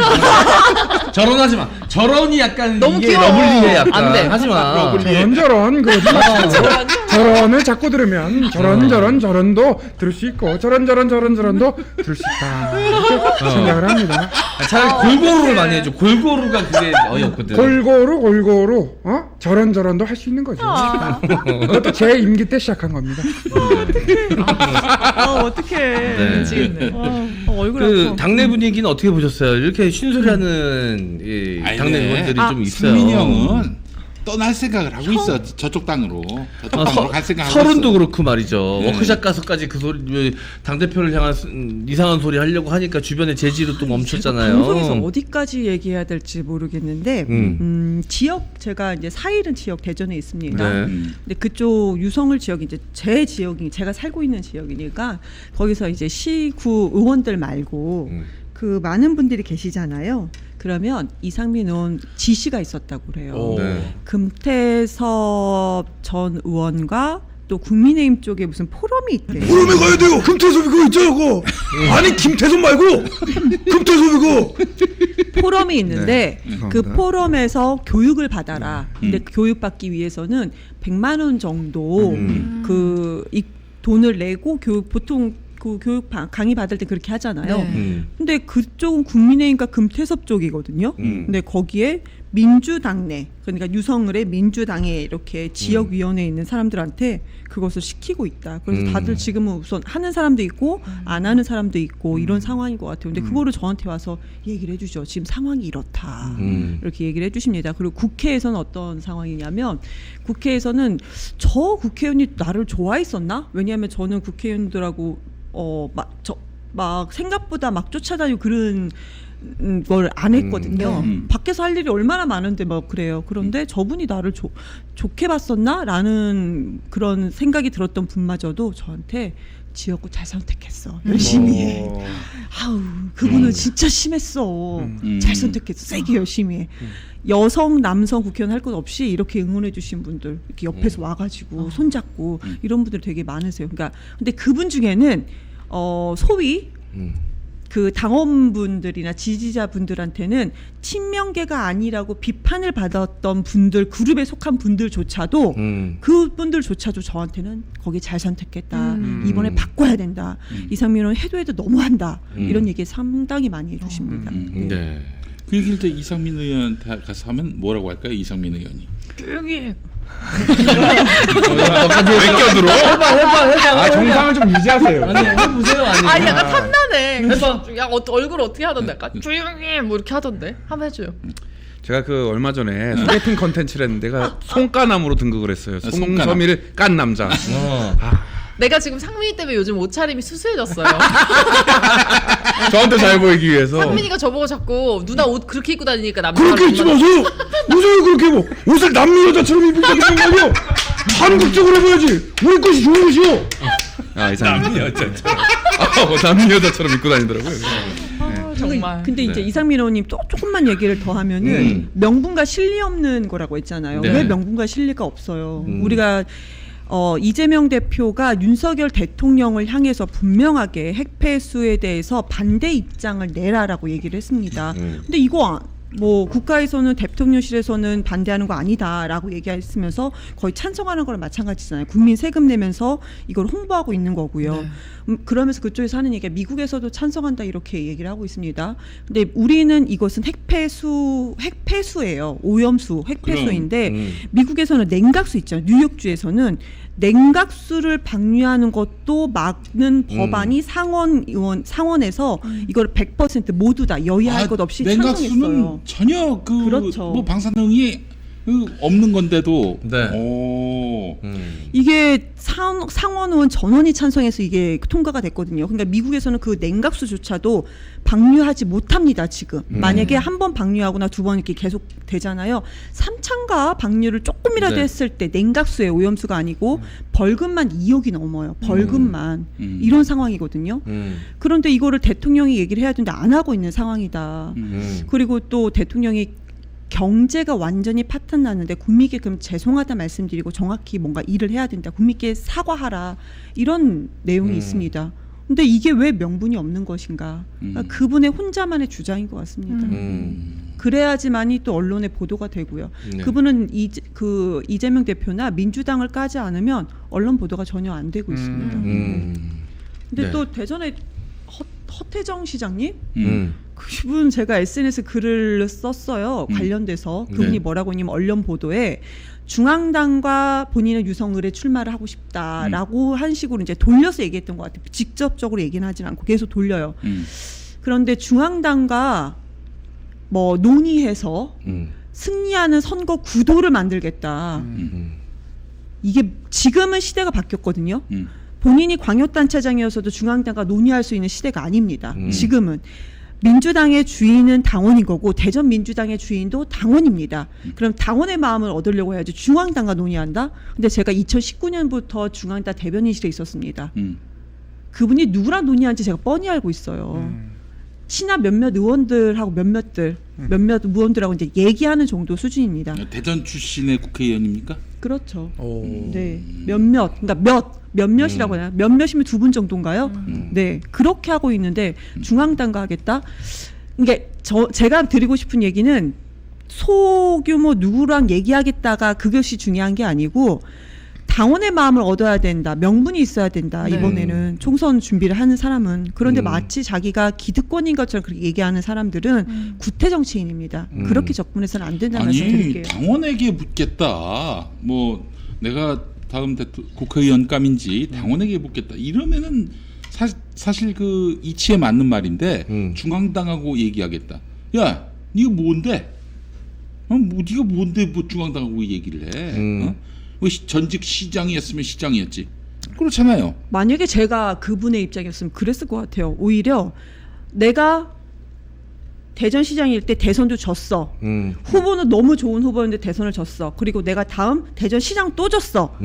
저런하지 마. 저런이 약간 너무 이게 귀여워. 러블리해 약간. 안 돼. 하지 마. 저런 그러지 마시고 저런을 자꾸 들으면 저런도 들을 수 있고 저런도 들을 수 있다 이렇게 생각을 합니다. 차라리 골고루를 많이 해줘. 골고루가 그게 어이없거든. 골고루 저런도 할 수 있는 거죠. 그것도 제 임기 때 시작한 겁니다. 어떡해. 네. 미치겠네. 얼굴 그 아파. 당내 분위기는 어떻게 보셨어요? 이렇게 쉰소리하는 이 당내 의원들이 좀 있어요. 승민이 형은 떠날 생각을 하고 있어. 저쪽 당으로 갈 생각하고 서른도 있어. 그렇고 말이죠. 네. 워크샵 가서까지 그 소리 당 대표를 향한 이상한 소리 하려고 하니까 주변에 제지로 또 멈췄잖아요. 방송에서 어디까지 얘기해야 될지 모르겠는데 지역 제가 이제 4일은 지역 대전에 있습니다. 네. 근데 그쪽 유성을 지역이 이제 제 지역이 제가 살고 있는 지역이니까 거기서 이제 시구 의원들 말고 그 많은 분들이 계시잖아요. 그러면 이상민 의원 지시가 있었다고 그래요. 네. 금태섭 전 의원과 또 국민의힘 쪽에 무슨 포럼이 있대요. 포럼에 가야 돼요. 금태섭이 그거 있잖아 그거. 아니 김태섭 말고 금태섭이 그거. 포럼이 있는데 그 포럼에서 교육을 받아라. 근데 교육받기 위해서는 100만 원 정도 이 돈을 내고 보통 그 교육 강의 받을 때 그렇게 하잖아요. 근데 그쪽은 국민의힘과 금태섭 쪽이거든요. 근데 거기에 민주당내, 그러니까 유성을의 민주당에 이렇게 지역위원회에 있는 사람들한테 그것을 시키고 있다. 그래서 다들 지금은 우선 하는 사람도 있고 안 하는 사람도 있고 이런 상황인 것 같아요. 근데 그거를 저한테 와서 얘기를 해주죠. 지금 상황이 이렇다. 이렇게 얘기를 해주십니다. 그리고 국회에서는 어떤 상황이냐면 국회에서는 저 국회의원이 나를 좋아했었나? 왜냐하면 저는 국회의원들하고 막 생각보다 막 쫓아다니고 그런 걸 안 했거든요. 밖에서 할 일이 얼마나 많은데 막 그래요. 그런데 저분이 나를 좋게 봤었나? 라는 그런 생각이 들었던 분마저도 저한테 지역구 잘 선택했어. 열심히 해. 아우, 그분은 진짜 심했어. 잘 선택했어. 세게 열심히 해. 여성, 남성 국회의원 할 것 없이 이렇게 응원해 주신 분들 이렇게 옆에서 와가지고 손잡고 이런 분들 되게 많으세요. 그러니까 근데 그분 중에는 소위 그 당원분들이나 지지자분들한테는 친명계가 아니라고 비판을 받았던 분들 그룹에 속한 분들조차도 그분들조차도 저한테는 거기 잘 선택했다. 이번에 바꿔야 된다. 이상민 의원 해도 너무한다. 이런 얘기 상당히 많이 해주십니다. 네. 그 얘기를 또 이상민 의원한테 가서 하면 뭐라고 할까요? 이상민 의원이. 조용히 해. 해봐. 정상을 좀 유지하세요. 아니 해보세요. 아니. 약간 탐나네. 야, 얼굴 어떻게 하던데? 약간 조용히 해. 뭐 이렇게 하던데. 한번 해줘요. 제가 그 얼마 전에 소개팅 컨텐츠를 했는데 내가 송까남으로 등극을 했어요. 송서미를 깐 남자. 내가 지금 상민이 때문에 요즘 옷차림이 수수해졌어요. 저한테 잘 보이기 위해서. 상민이가 저보고 자꾸 누나 옷 그렇게 입고 다니니까 남자 그렇게 입지 마세요. 옷을 그렇게 입어. 옷을 남미 여자처럼 입으니까 되는 거 아니야. 한국적으로 해야지. 우리 것이 좋은 것이요. 남미 여자처럼. 남미 여자처럼 입고 다니더라고요. 정말. 근데 이제 이상민 의원님 또 조금만 얘기를 더 하면은 명분과 실리 없는 거라고 했잖아요. 네. 왜 명분과 실리가 없어요? 우리가 이재명 대표가 윤석열 대통령을 향해서 분명하게 핵폐수에 대해서 반대 입장을 내라라고 얘기를 했습니다. 근데 이거 뭐 국가에서는 대통령실에서는 반대하는 거 아니다라고 얘기했으면서 거의 찬성하는 거랑 마찬가지잖아요. 국민 세금 내면서 이걸 홍보하고 있는 거고요. 그러면서 그쪽에서 하는 얘기가 미국에서도 찬성한다 이렇게 얘기를 하고 있습니다. 근데 우리는 이것은 핵폐수예요. 오염수 핵폐수인데 미국에서는 냉각수 있잖아요. 뉴욕주에서는 냉각수를 방류하는 것도 막는 법안이 상원에서 이걸 100% 모두 다 여야할 것 없이 찬성했어요. 전혀 그렇죠. 뭐 방사능이 없는 건데도. 네. 오. 이게 상원의원 전원이 찬성해서 이게 통과가 됐거든요. 그러니까 미국에서는 그 냉각수조차도 방류하지 못합니다, 지금. 만약에 한 번 방류하거나 두 번 이렇게 계속 되잖아요. 3차인가 방류를 조금이라도 네. 했을 때 냉각수의 오염수가 아니고 벌금만 2억이 넘어요. 벌금만. 이런 상황이거든요. 그런데 이거를 대통령이 얘기를 해야 되는데 안 하고 있는 상황이다. 그리고 또 대통령이 경제가 완전히 파탄 났는데 국민께 그럼 죄송하다 말씀드리고 정확히 뭔가 일을 해야 된다. 국민께 사과하라. 이런 내용이 있습니다. 근데 이게 왜 명분이 없는 것인가? 그러니까 그분의 혼자만의 주장인 것 같습니다. 그래야지만이 또 언론에 보도가 되고요. 네. 그분은 이재명 대표나 민주당을 까지 않으면 언론 보도가 전혀 안 되고 있습니다. 근데 네. 또 대전에 허태정 시장님? 그분 제가 SNS 글을 썼어요. 관련돼서 그분이 네. 뭐라고 했냐면 언론 보도에 중앙당과 본인은 유성을에 출마를 하고 싶다라고 한 식으로 이제 돌려서 얘기했던 것 같아요. 직접적으로 얘기는 하진 않고 계속 돌려요. 그런데 중앙당과 뭐 논의해서 승리하는 선거 구도를 만들겠다. 이게 지금은 시대가 바뀌었거든요. 본인이 광역단체장이어서도 중앙당과 논의할 수 있는 시대가 아닙니다. 지금은. 민주당의 주인은 당원인 거고 대전 민주당의 주인도 당원입니다. 그럼 당원의 마음을 얻으려고 해야지 중앙당과 논의한다? 근데 제가 2019년부터 중앙당 대변인실에 있었습니다. 그분이 누구랑 논의한지 제가 뻔히 알고 있어요. 친한 몇몇 의원들하고 몇몇 의원들하고 이제 얘기하는 정도 수준입니다. 대전 출신의 국회의원입니까? 그렇죠. 네, 그러니까 몇몇이라고 해야 몇몇이면 두 분 정도인가요? 네, 그렇게 하고 있는데 중앙당과 하겠다. 이게 제가 드리고 싶은 얘기는 소규모 누구랑 얘기하겠다가 그것이 중요한 게 아니고 당원의 마음을 얻어야 된다. 명분이 있어야 된다. 네. 이번에는 총선 준비를 하는 사람은. 그런데 마치 자기가 기득권인 것처럼 그렇게 얘기하는 사람들은 구태 정치인입니다. 그렇게 접근해서는 안 된다는 말씀 드릴게요. 당원에게 묻겠다. 뭐 내가 다음 국회의원감인지 당원에게 묻겠다. 이러면은 사실 그 이치에 맞는 말인데 중앙당하고 얘기하겠다. 야, 네가 뭔데? 네가 뭔데 뭐 중앙당하고 얘기를 해? 뭐 전직 시장이었으면 시장이었지. 그렇잖아요. 만약에 제가 그분의 입장이었으면 그랬을 것 같아요. 오히려 내가 대전시장일 때 대선도 졌어. 후보는 너무 좋은 후보였는데 대선을 졌어. 그리고 내가 다음 대전시장 또 졌어.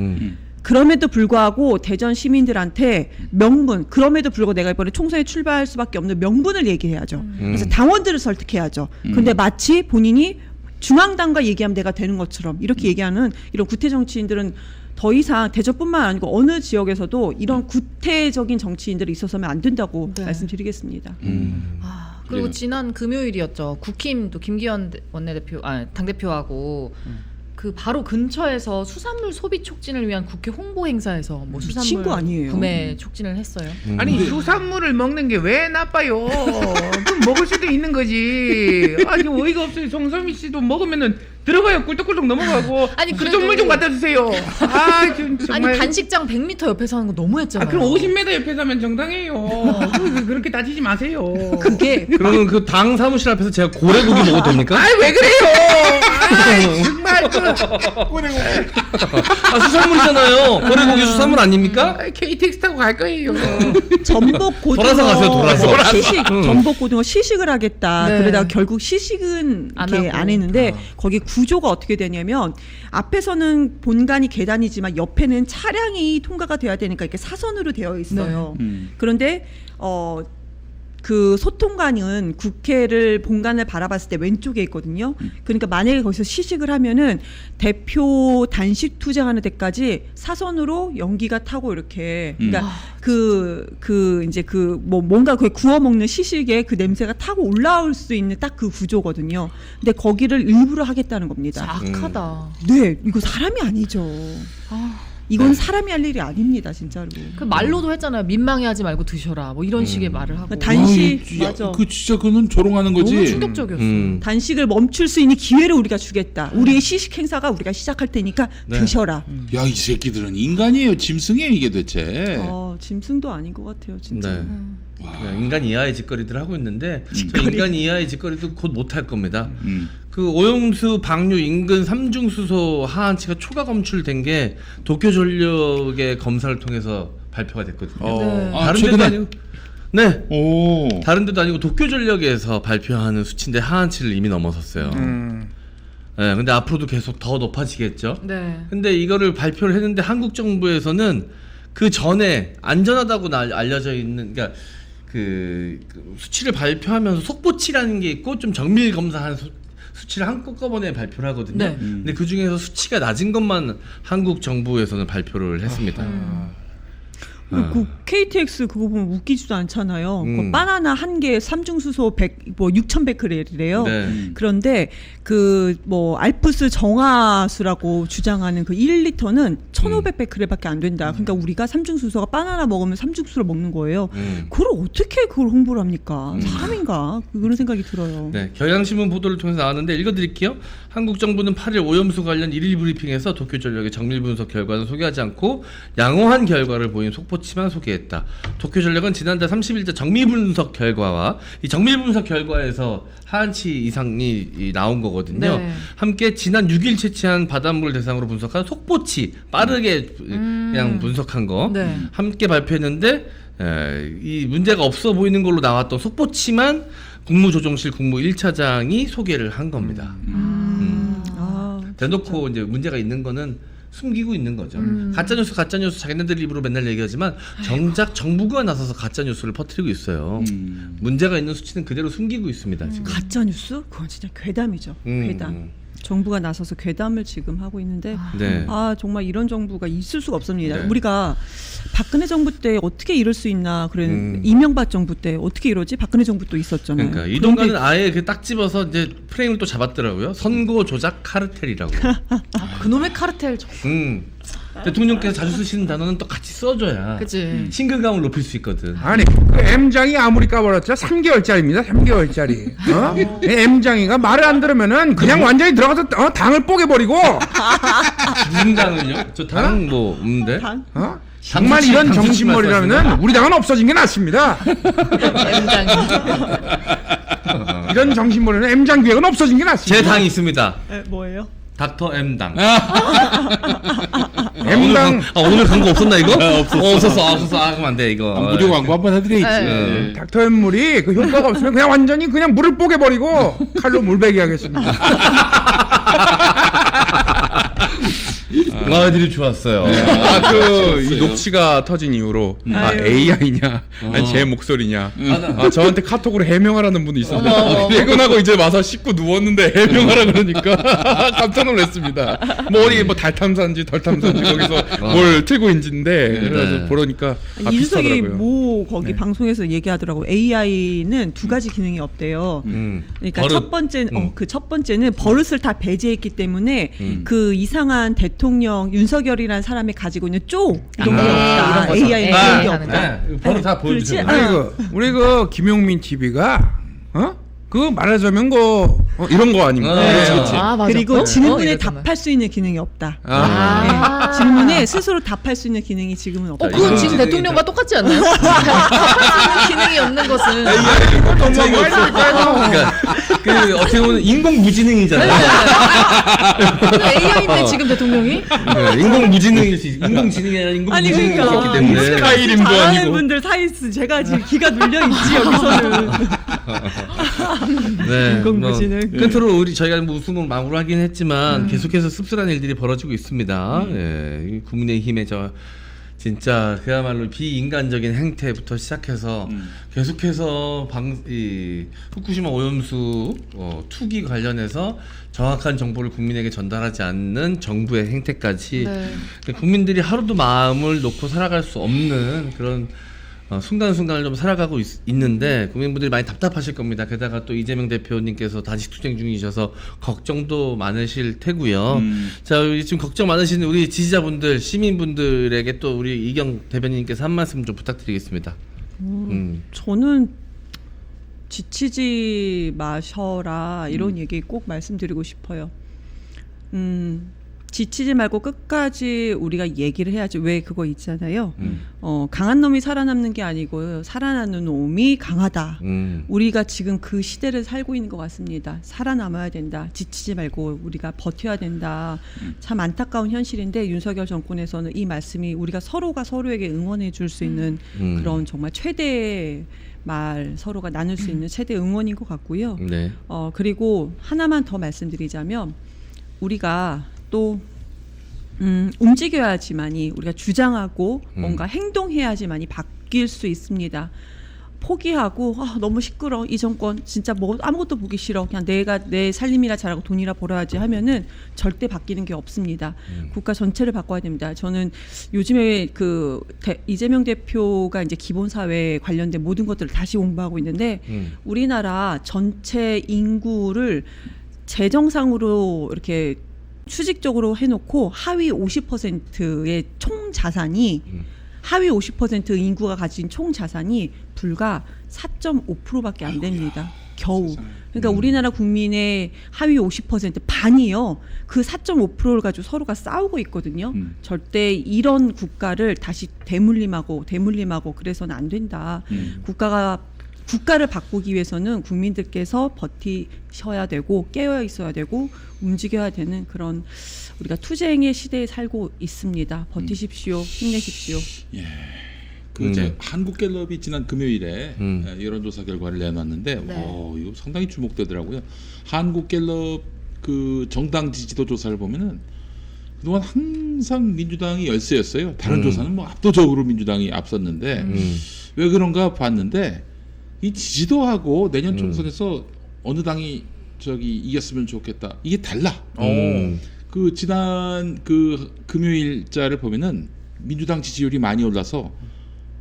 그럼에도 불구하고 대전 시민들한테 명분, 그럼에도 불구하고 내가 이번에 총선에 출발할 수밖에 없는 명분을 얘기해야죠. 그래서 당원들을 설득해야죠. 근데 마치 본인이 중앙당과 얘기하면 내가 되는 것처럼 이렇게 얘기하는 이런 구태 정치인들은 더 이상 대전뿐만 아니고 어느 지역에서도 이런 구태적인 정치인들이 있어서는 안 된다고 말씀드리겠습니다. 그리고 그래요. 지난 금요일이었죠. 국힘도 김기현 당대표하고 그 바로 근처에서 수산물 소비 촉진을 위한 국회 홍보 행사에서 뭐 미친 수산물 거 아니에요? 구매 촉진을 했어요. 아니 수산물을 먹는 게 왜 나빠요? 그럼 먹을 수도 있는 거지. 아니 어이가 없어요. 송소미 씨도 먹으면은 들어가요. 꿀떡꿀떡 넘어가고. 아니, 그래도- 수돗물 좀 갖다 주세요. 아 지금 정말. 아니 단식장 100m 옆에서 하는 거 너무했잖아요. 아 그럼 50m 옆에서 하면 정당해요. 그렇게 따지지 마세요. 그게 그러면 그 당 사무실 앞에서 제가 고래고기 먹어도 됩니까? 아이 왜 그래요? 아이 정말 그 아, 수산물이잖아요. 고래고기 수산물 아닙니까? KTX 타고 갈 거예요. 전복 고등어 돌아서 가세요, 돌아서. 시식 전복 고등어 시식을 하겠다. 네. 그러다가 결국 시식은 안 이렇게 하고. 안 했는데 거기 구조가 어떻게 되냐면 앞에서는 본관이 계단이지만 옆에는 차량이 통과가 돼야 되니까 이렇게 사선으로 되어 있어요. 그런데 그 소통관은 국회를 본관을 바라봤을 때 왼쪽에 있거든요. 그러니까 만약에 거기서 시식을 하면은 대표 단식 투쟁하는 데까지 사선으로 연기가 타고 이렇게 그러니까 이제 뭐 뭔가 그 구워 먹는 시식에 그 냄새가 타고 올라올 수 있는 딱 그 구조거든요. 근데 거기를 일부러 하겠다는 겁니다. 악하다. 네, 이거 사람이 아니죠. 이건 사람이 할 일이 아닙니다, 진짜로. 그 말로도 했잖아요. 민망해하지 말고 드셔라. 뭐 이런 식의 말을 하고. 단식 야, 맞아. 그 진짜 그는 조롱하는 거지. 너무 충격적이었어. 단식을 멈출 수 있는 기회를 우리가 주겠다. 우리의 시식 행사가 우리가 시작할 테니까 드셔라. 야, 이 새끼들은 인간이에요, 짐승이에요 이게 대체. 짐승도 아닌 것 같아요, 진짜. 네. 그냥 인간 이하의 짓거리들을 하고 있는데 저 인간 이하의 짓거리도 곧 못할 겁니다. 그 오염수 방류 인근 삼중수소 하한치가 초과 검출된 게 도쿄전력의 검사를 통해서 발표가 됐거든요. 네. 다른 데도 최근에? 아니고 네. 오. 다른 데도 아니고 도쿄전력에서 발표하는 수치인데 하한치를 이미 넘어섰어요. 네, 근데 앞으로도 계속 더 높아지겠죠. 네. 근데 이거를 발표를 했는데 한국 정부에서는 그 전에 안전하다고 알려져 있는, 그러니까 그 수치를 발표하면서 속보치라는 게 있고 좀 정밀 검사한 수치를 한꺼번에 발표를 하거든요. 네. 근데 그 중에서 수치가 낮은 것만 한국 정부에서는 발표를 했습니다. 그 KTX 그거 보면 웃기지도 않잖아요. 그 바나나 한 개 삼중수소 6,100베크렐이래요. 네. 그런데 그 뭐 알프스 정화수라고 주장하는 그 1리터는 1,500베크렐밖에 안 된다. 그러니까 우리가 삼중수소가 바나나 먹으면 삼중수소를 먹는 거예요. 그걸 어떻게 그걸 홍보를 합니까? 사람인가? 그런 생각이 들어요. 네, 경향신문 보도를 통해서 나왔는데 읽어드릴게요. 한국 정부는 8일 오염수 관련 1일 브리핑에서 도쿄전력의 정밀 분석 결과는 소개하지 않고 양호한 결과를 보인 속보치만 소개했다. 도쿄전력은 지난달 30일자 정밀 분석 결과와 이 정밀 분석 결과에서 하한치 이상이 나온 거거든요. 네. 함께 지난 6일 채취한 바닷물을 대상으로 분석한 속보치 빠르게 그냥 분석한 거 네. 함께 발표했는데 이 문제가 없어 보이는 걸로 나왔던 속보치만 국무조정실 국무 1차장이 소개를 한 겁니다. 대놓고 이제 문제가 있는 거는 숨기고 있는 거죠. 가짜뉴스 자기네들 입으로 맨날 얘기하지만 정작 정부가 나서서 가짜뉴스를 퍼뜨리고 있어요. 문제가 있는 수치는 그대로 숨기고 있습니다. 지금. 가짜뉴스? 그건 진짜 괴담이죠. 괴담. 정부가 나서서 괴담을 지금 하고 있는데 네. 정말 이런 정부가 있을 수가 없습니다. 네. 우리가 박근혜 정부 때 어떻게 이럴 수 있나 그런 이명박 정부 때 어떻게 이러지? 박근혜 정부 또 있었잖아요. 그러니까 이동관은 아예 딱 집어서 이제 프레임을 또 잡았더라고요. 선거 조작 카르텔이라고. 그놈의 카르텔. 대통령께서 자주 쓰시는 단어는 또 같이 써줘야 그치. 친근감을 높일 수 있거든. 아니 그 M장이 아무리 까버렸자 3개월짜리입니다. 3개월짜리. M장이가 말을 안 들으면은 그냥 완전히 들어가서 당을 뽀개버리고. 무슨 당을요? 저 당 뭐 없는데? 정말 수치, 이런 당 수치 정신머리라면은 말씀하시나? 우리 당은 없어진 게 낫습니다. 이런 정신머리는 M장 기획은 없어진 게 낫습니다. 제 당이 있습니다. 뭐예요? 닥터 M당. M당. 오늘 광고 없었나 이거? 없었어. 그럼 안 돼 이거. 무료 광고 한번 해드려야지. 네. 닥터 M물이 그 효과가 없으면 그냥 완전히 그냥 물을 뽀개버리고 칼로 물베기 하겠습니다. 아들이 좋았어요. 이 녹취가 터진 이후로 AI냐 아니 제 목소리냐 저한테 카톡으로 해명하라는 분이 있었는데 퇴근하고 이제 와서 씻고 누웠는데 해명하라 그러니까 깜짝 놀랐습니다. 뭐 어디 뭐 달 탐사인지 덜 탐사인지 거기서 뭘 틀고 있는데 그래서 보니까 이준석이 비슷하더라고요. 뭐 거기 방송에서 얘기하더라고. AI는 두 가지 기능이 없대요. 그러니까 버릇. 첫 번째는 버릇을 다 배제했기 때문에 그 이상한 대통령 윤석열이라는 사람이 가지고 있는 이런 게 없다. AI는 그런 게 없다. 바로 다 보여주세요. 우리 그 김용민 TV가 그 말하자면 이런 거 아닙니까? 맞아. 그리고 질문에 이랬잖아요. 답할 수 있는 기능이 없다. 질문에 스스로 답할 수 있는 기능이 지금은 없다. 그건 지금 대통령과 똑같지 않나요? 답할 수 있는 기능이 없는 것은. 그러니까 그 어떻게 보면 인공무지능이잖아요. AI인데 지금 대통령이? 인공무지능일 수 있어. 인공지능이 아니라 인공무지능이 있기 때문에. 스카이림도 잘하는 아니고. 분들 사이스 제가 지금 기가 눌려 있지 여기서는. 네, 인공무지능. 끝으로 저희가 우승을 마무리 하긴 했지만 계속해서 씁쓸한 일들이 벌어지고 있습니다. 이 국민의힘의 진짜 그야말로 비인간적인 행태부터 시작해서 계속해서 이 후쿠시마 오염수 투기 관련해서 정확한 정보를 국민에게 전달하지 않는 정부의 행태까지 국민들이 하루도 마음을 놓고 살아갈 수 없는 그런 순간순간을 좀 살아가고 있는데 국민분들이 많이 답답하실 겁니다. 게다가 또 이재명 대표님께서 단식 투쟁 중이셔서 걱정도 많으실 테고요. 자, 지금 걱정 많으신 우리 지지자분들, 시민분들에게 또 우리 이경 대변인님께서 한 말씀 좀 부탁드리겠습니다. 저는 지치지 마셔라 이런 얘기 꼭 말씀드리고 싶어요. 지치지 말고 끝까지 우리가 얘기를 해야지. 왜 그거 있잖아요. 강한 놈이 살아남는 게 아니고요. 살아나는 놈이 강하다. 우리가 지금 그 시대를 살고 있는 것 같습니다. 살아남아야 된다. 지치지 말고 우리가 버텨야 된다. 참 안타까운 현실인데 윤석열 정권에서는 이 말씀이 우리가 서로가 서로에게 응원해 줄 수 있는 그런 정말 최대의 말 서로가 나눌 수 있는 최대 응원인 것 같고요. 네. 그리고 하나만 더 말씀드리자면 우리가 또 움직여야지만이 우리가 주장하고 뭔가 행동해야지만이 바뀔 수 있습니다. 포기하고 너무 시끄러워 이 정권 진짜 뭐 아무것도 보기 싫어 그냥 내가 내 살림이나 잘하고 돈이나 벌어야지 하면은 절대 바뀌는 게 없습니다. 국가 전체를 바꿔야 됩니다. 저는 요즘에 그 이재명 대표가 이제 기본사회 관련된 모든 것들을 다시 공부하고 있는데 우리나라 전체 인구를 재정상으로 이렇게 수직적으로 해놓고 하위 50%의 총 자산이 하위 50% 인구가 가진 총 자산이 불과 4.5%밖에 안 됩니다. 겨우. 그러니까 우리나라 국민의 하위 50% 반이요. 그 4.5%를 가지고 서로가 싸우고 있거든요. 절대 이런 국가를 다시 대물림하고 그래서는 안 된다. 국가를 바꾸기 위해서는 국민들께서 버티셔야 되고 깨어 있어야 되고 움직여야 되는 그런 우리가 투쟁의 시대에 살고 있습니다. 버티십시오. 힘내십시오. 예. 그 이제 한국갤럽이 지난 금요일에 여론조사 결과를 내놨는데 이거 상당히 주목되더라고요. 한국갤럽 그 정당 지지도 조사를 보면은 그동안 항상 민주당이 열세였어요. 다른 조사는 뭐 압도적으로 민주당이 앞섰는데 왜 그런가 봤는데 이 지지도하고 내년 총선에서 어느 당이 이겼으면 좋겠다. 이게 달라. 그 지난 그 금요일자를 보면은 민주당 지지율이 많이 올라서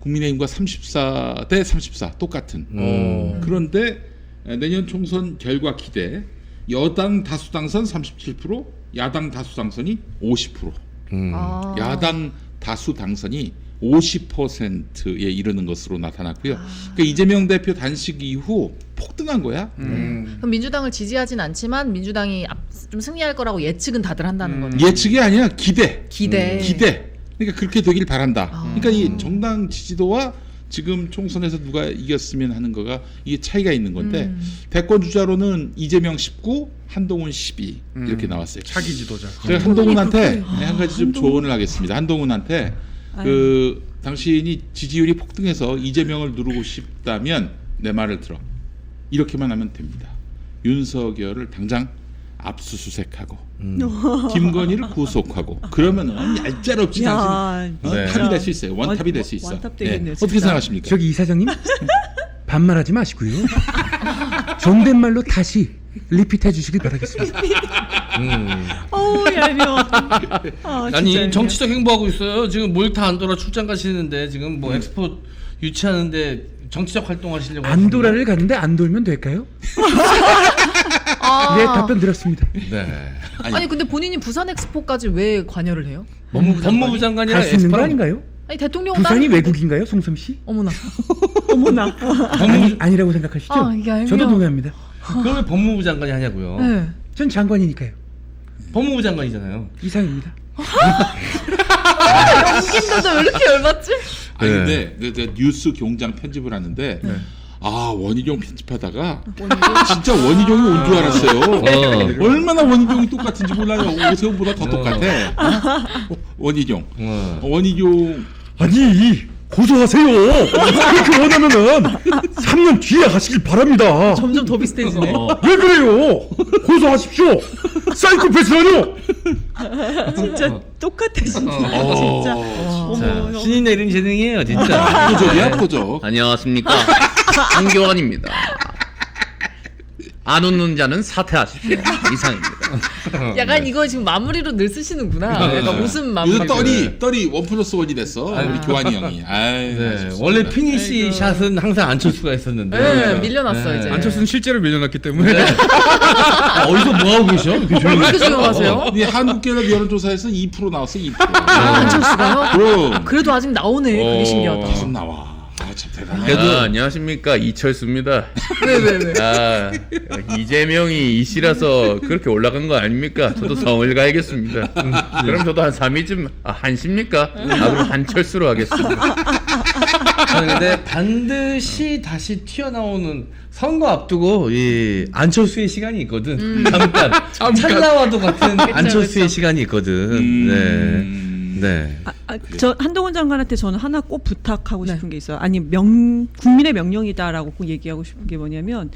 국민의힘과 34대 34 똑같은. 그런데 내년 총선 결과 기대 여당 다수 당선 37%, 야당 다수 당선이 50%. 야당 다수 당선이 50%에 이르는 것으로 나타났고요. 그러니까 이재명 대표 단식 이후 폭등한 거야. 그럼 민주당을 지지하진 않지만 민주당이 좀 승리할 거라고 예측은 다들 한다는 거죠. 예측이 아니라 기대. 기대. 그러니까 그렇게 되길 바란다. 그러니까 이 정당 지지도와 지금 총선에서 누가 이겼으면 하는 거가 이게 차이가 있는 건데 대권 주자로는 이재명 19, 한동훈 12 이렇게 나왔어요. 차기 지도자. 제가 한동훈한테 한 가지 좀 조언을 하겠습니다. 한동훈한테 당신이 지지율이 폭등해서 이재명을 누르고 싶다면 내 말을 들어. 이렇게만 하면 됩니다. 윤석열을 당장 압수수색하고 김건희를 구속하고 그러면은 얄짤없이 당신 탑이 될 수 있어요. 원탑이 될 수 있어. 원탑되겠네요, 어떻게 생각하십니까? 저기 이사장님 반말하지 마시고요. 존댓말로 다시 리핏해 주시길 바라겠습니다. 얄미워. 아니 정치적 행보하고 있어요. 지금 몰타 안도라 출장 가시는데 지금 뭐 엑스포 유치하는데 정치적 활동하시려고 안도라를 가는데 안 돌면 될까요? 네, 답변 드렸습니다. 네. 아니 근데 본인이 부산 엑스포까지 왜 관여를 해요? 법무부 장관이랑 갈 수 있는 거 엑스포랑 아닌가요? 아니 대통령 부산이 외국인가요, 송섬 씨? 어머나. 아니라고 생각하시죠? 이게 얄미워. 저도 동의합니다. 그걸 왜 법무부 장관이 하냐고요. 네. 전 장관이니까요. 법무부 장관이잖아요. 이상입니다. 연기인데도 왜 이렇게 열받지? 아니 근데 그 뉴스 경장 편집을 하는데 원희룡 편집하다가 진짜 원희룡이 온 줄 알았어요. 얼마나 원희룡이 똑같은지 몰라요. 오세훈보다 더 똑같아. 원희룡. 아니 고소하세요. 그렇게 원하면은 3년 뒤에 하시길 바랍니다. 점점 더 비슷해지네. 왜 그래요? 고소하십시오. 사이코패스라뇨. 진짜 똑같아 진짜. 자, 신이 내린 재능이에요, 진짜. 표적이야, 표적. 안녕하십니까. 한교환입니다. 안 웃는 자는 사퇴하십시오. 이상입니다. 약간 이거 지금 마무리로 늘 쓰시는구나. 약간 웃음 마무리. 요즘 떨이 1+1이 됐어. 우리 교환이 형이. 네, 원래 피니시 샷은 항상 안철수가 했었는데. 네, 밀려났어 이제. 안철수는 실제로 밀려났기 때문에. 어디서 뭐 하고 계셔? 이렇게 그렇게 조용하세요? 한국갤럽 여론조사에서 2% 나왔어. 2%. 안철수가요? 그럼. 그래도 아직 나오네. 그게 신기하다. 계속 나와. 참 대단해. 그래도 안녕하십니까 이철수입니다. 왜? 이재명이 이씨라서 그렇게 올라간 거 아닙니까? 저도 성을 가야겠습니다. 그럼 저도 한 3위쯤 한십니까? 그럼 한철수로 하겠습니다. 저는 근데 반드시 다시 튀어나오는 선거 앞두고 이 안철수의 시간이 있거든. 잠깐. 찰나와도 같은 안철수의 시간이 있거든. 네. 저 한동훈 장관한테 저는 하나 꼭 부탁하고 싶은 게 있어요. 아니 국민의 명령이다라고 꼭 얘기하고 싶은 게 뭐냐면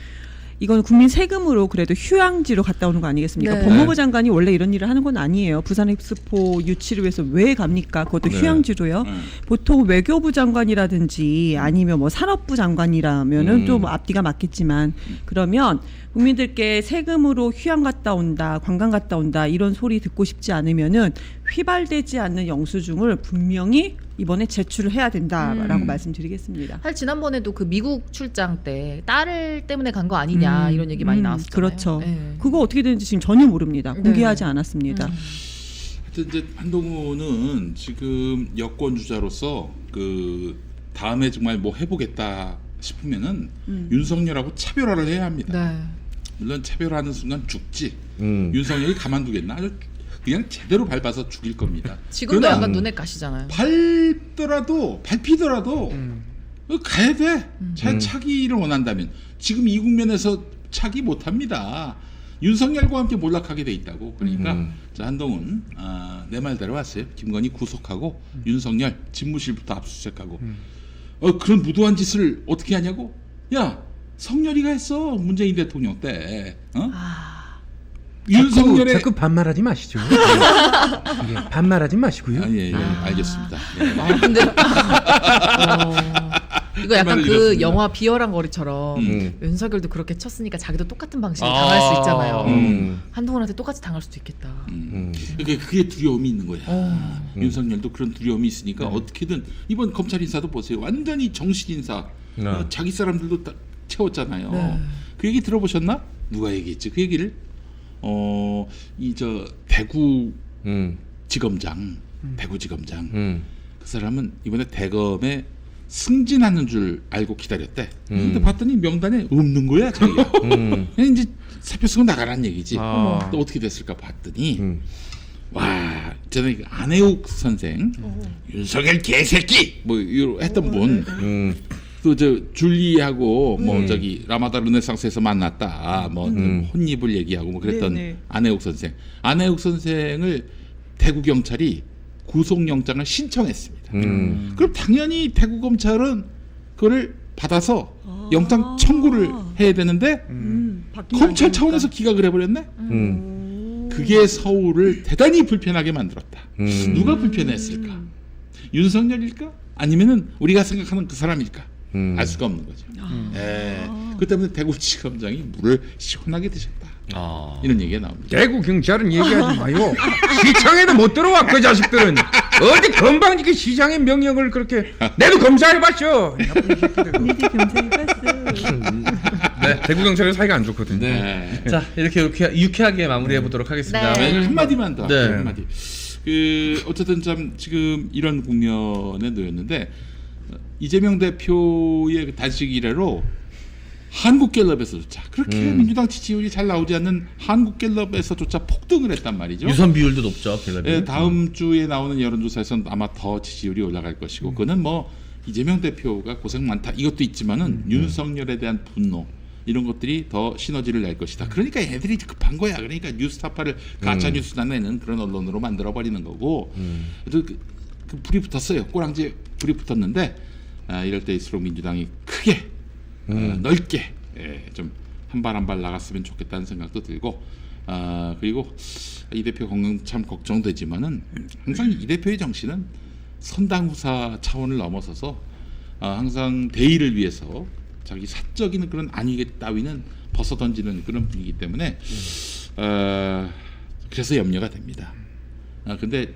이건 국민 세금으로 그래도 휴양지로 갔다 오는 거 아니겠습니까? 네. 법무부 장관이 원래 이런 일을 하는 건 아니에요. 부산 엑스포 유치를 위해서 왜 갑니까? 그것도 휴양지로요. 보통 외교부 장관이라든지 아니면 뭐 산업부 장관이라면은 또 뭐 앞뒤가 맞겠지만 그러면 국민들께 세금으로 휴양 갔다 온다, 관광 갔다 온다 이런 소리 듣고 싶지 않으면은 휘발되지 않는 영수증을 분명히 이번에 제출을 해야 된다라고 말씀드리겠습니다. 사실 지난번에도 그 미국 출장 때 딸 때문에 간 거 아니냐 이런 얘기 많이 나왔었잖아요. 그렇죠. 네. 그거 어떻게 되는지 지금 전혀 모릅니다. 공개하지 않았습니다. 하여튼 이제 한동훈은 지금 여권 주자로서 그 다음에 정말 뭐 해보겠다 싶으면은 윤석열하고 차별화를 해야 합니다. 네. 물론 차별화하는 순간 죽지. 윤석열이 가만두겠나? 아주 그냥 제대로 밟아서 죽일 겁니다. 지금도 약간 눈에 가시잖아요. 밟히더라도 가야 돼. 차기를 원한다면 지금 이 국면에서 차기 못합니다. 윤석열과 함께 몰락하게 돼 있다고. 그러니까 자, 한동훈 내 말대로 왔어요. 김건희 구속하고 윤석열 집무실부터 압수수색하고 그런 무도한 짓을 어떻게 하냐고? 야 성렬이가 했어. 문재인 대통령 때. 윤석열의 자꾸 반말하지 마시죠. 예, 반말하지 마시고요. 예, 알겠습니다. 근데 이거 약간 그 영화 비열한 거리처럼 윤석열도 그렇게 쳤으니까 자기도 똑같은 방식으로 당할 수 있잖아요. 한동훈한테 똑같이 당할 수도 있겠다. 그게 두려움이 있는 거야. 윤석열도 그런 두려움이 있으니까 어떻게든 이번 검찰 인사도 보세요. 완전히 정신 인사. 자기 사람들도 다 채웠잖아요. 네. 그 얘기 들어보셨나? 누가 얘기했지? 그 얘기를 이 저 대구 지검장, 대구지검장 그 사람은 이번에 대검에 승진하는 줄 알고 기다렸대. 근데 봤더니 명단에 없는 거야, 자기가. 그냥 이제 사표 쓰고 나가라는 얘기지. 또 어떻게 됐을까 봤더니 와, 저는 안혜욱 선생, 윤석열 개새끼 뭐 이런 했던 분. 또 저 줄리하고 뭐 저기 라마다 르네상스에서 만났다 뭐 혼입을 얘기하고 뭐 그랬던 안혜욱 선생. 안혜욱 선생을 대구 경찰이 구속영장을 신청했습니다. 그럼 당연히 대구 검찰은 그거를 받아서 영장 청구를 해야 되는데 검찰 차원에서 기각을 해버렸네. 그게 서울을 대단히 불편하게 만들었다. 누가 불편했을까? 윤석열일까? 아니면은 우리가 생각하는 그 사람일까? 알 수가 없는 거죠. 그 때문에 대구지검장이 물을 시원하게 드셨다. 이런 얘기가 나옵니다. 대구 경찰은 얘기하지 마요. 시청에도 못 들어와 그 자식들은. 어디 건방지게 시장의 명령을 그렇게. 내도 검사해봤죠. 니들 검사해봤어. 네, 대구 경찰은 사이가 안 좋거든요. 네. 자 이렇게 유쾌하게 마무리해 보도록 하겠습니다. 네. 한마디만 더. 네. 한마디. 그 어쨌든 참 지금 이런 국면에 놓였는데 이재명 대표의 그 단식 이래로 한국갤럽에서조차 그렇게 민주당 지지율이 잘 나오지 않는 한국갤럽에서조차 폭등을 했단 말이죠. 유선 비율도 높죠, 갤럽이. 네, 다음 주에 나오는 여론조사에서는 아마 더 지지율이 올라갈 것이고 그거는 뭐 이재명 대표가 고생 많다 이것도 있지만은 윤석열에 대한 분노 이런 것들이 더 시너지를 낼 것이다. 그러니까 애들이 급한 거야. 그러니까 뉴스타파를 가짜 뉴스나 내는 그런 언론으로 만들어 버리는 거고. 그래서 그 불이 붙었어요. 꼬랑지에 불이 붙었는데 이럴 때일수록 민주당이 크게 넓게 좀 한 발 한 발 나갔으면 좋겠다는 생각도 들고 그리고 이 대표 건강 참 걱정되지만은 항상 이 대표의 정신은 선당후사 차원을 넘어서서 항상 대의를 위해서 자기 사적인 그런 안위 따위는 벗어던지는 그런 분이기 때문에 그래서 염려가 됩니다. 근데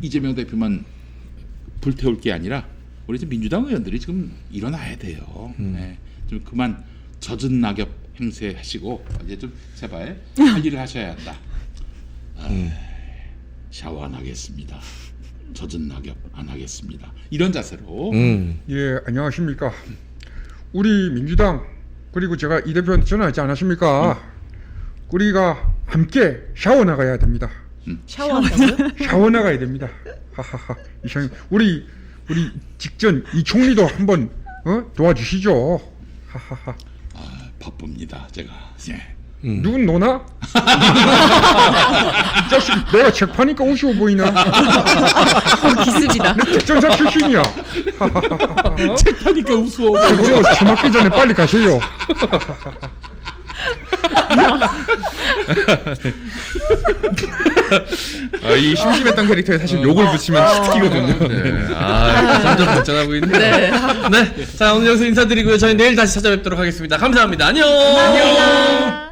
이재명 대표만 불태울 게 아니라 우리 지금 민주당 의원들이 지금 일어나야 돼요. 네. 좀 그만 젖은 낙엽 행세하시고 이제 좀 제발 할 일을 하셔야 한다. 샤워 안 하겠습니다. 젖은 낙엽 안 하겠습니다. 이런 자세로. 예, 안녕하십니까. 우리 민주당 그리고 제가 이 대표한테 전화하지 않았습니까? 우리가 함께 샤워 나가야 됩니다. 샤워한다고요? 샤워 나가야 됩니다. 하하하. 이상님, 우리 직전 이 총리도 한번 도와주시죠. 하하하. 바쁩니다. 제가. 예. 누군 너나? 이 자식 내가 책 파니까 우스워 보이나? 기습이다. 내 특전사 출신이야. 책 파니까 우스워. 그리고 차 막기 전에 빨리 가세요. 이 심심했던 캐릭터에 사실 욕을 붙이면 치트키거든요. 네. 점점 발전하고 있네요. 네. 자, 오늘 여기서 인사드리고요. 저희 내일 다시 찾아뵙도록 하겠습니다. 감사합니다. 안녕.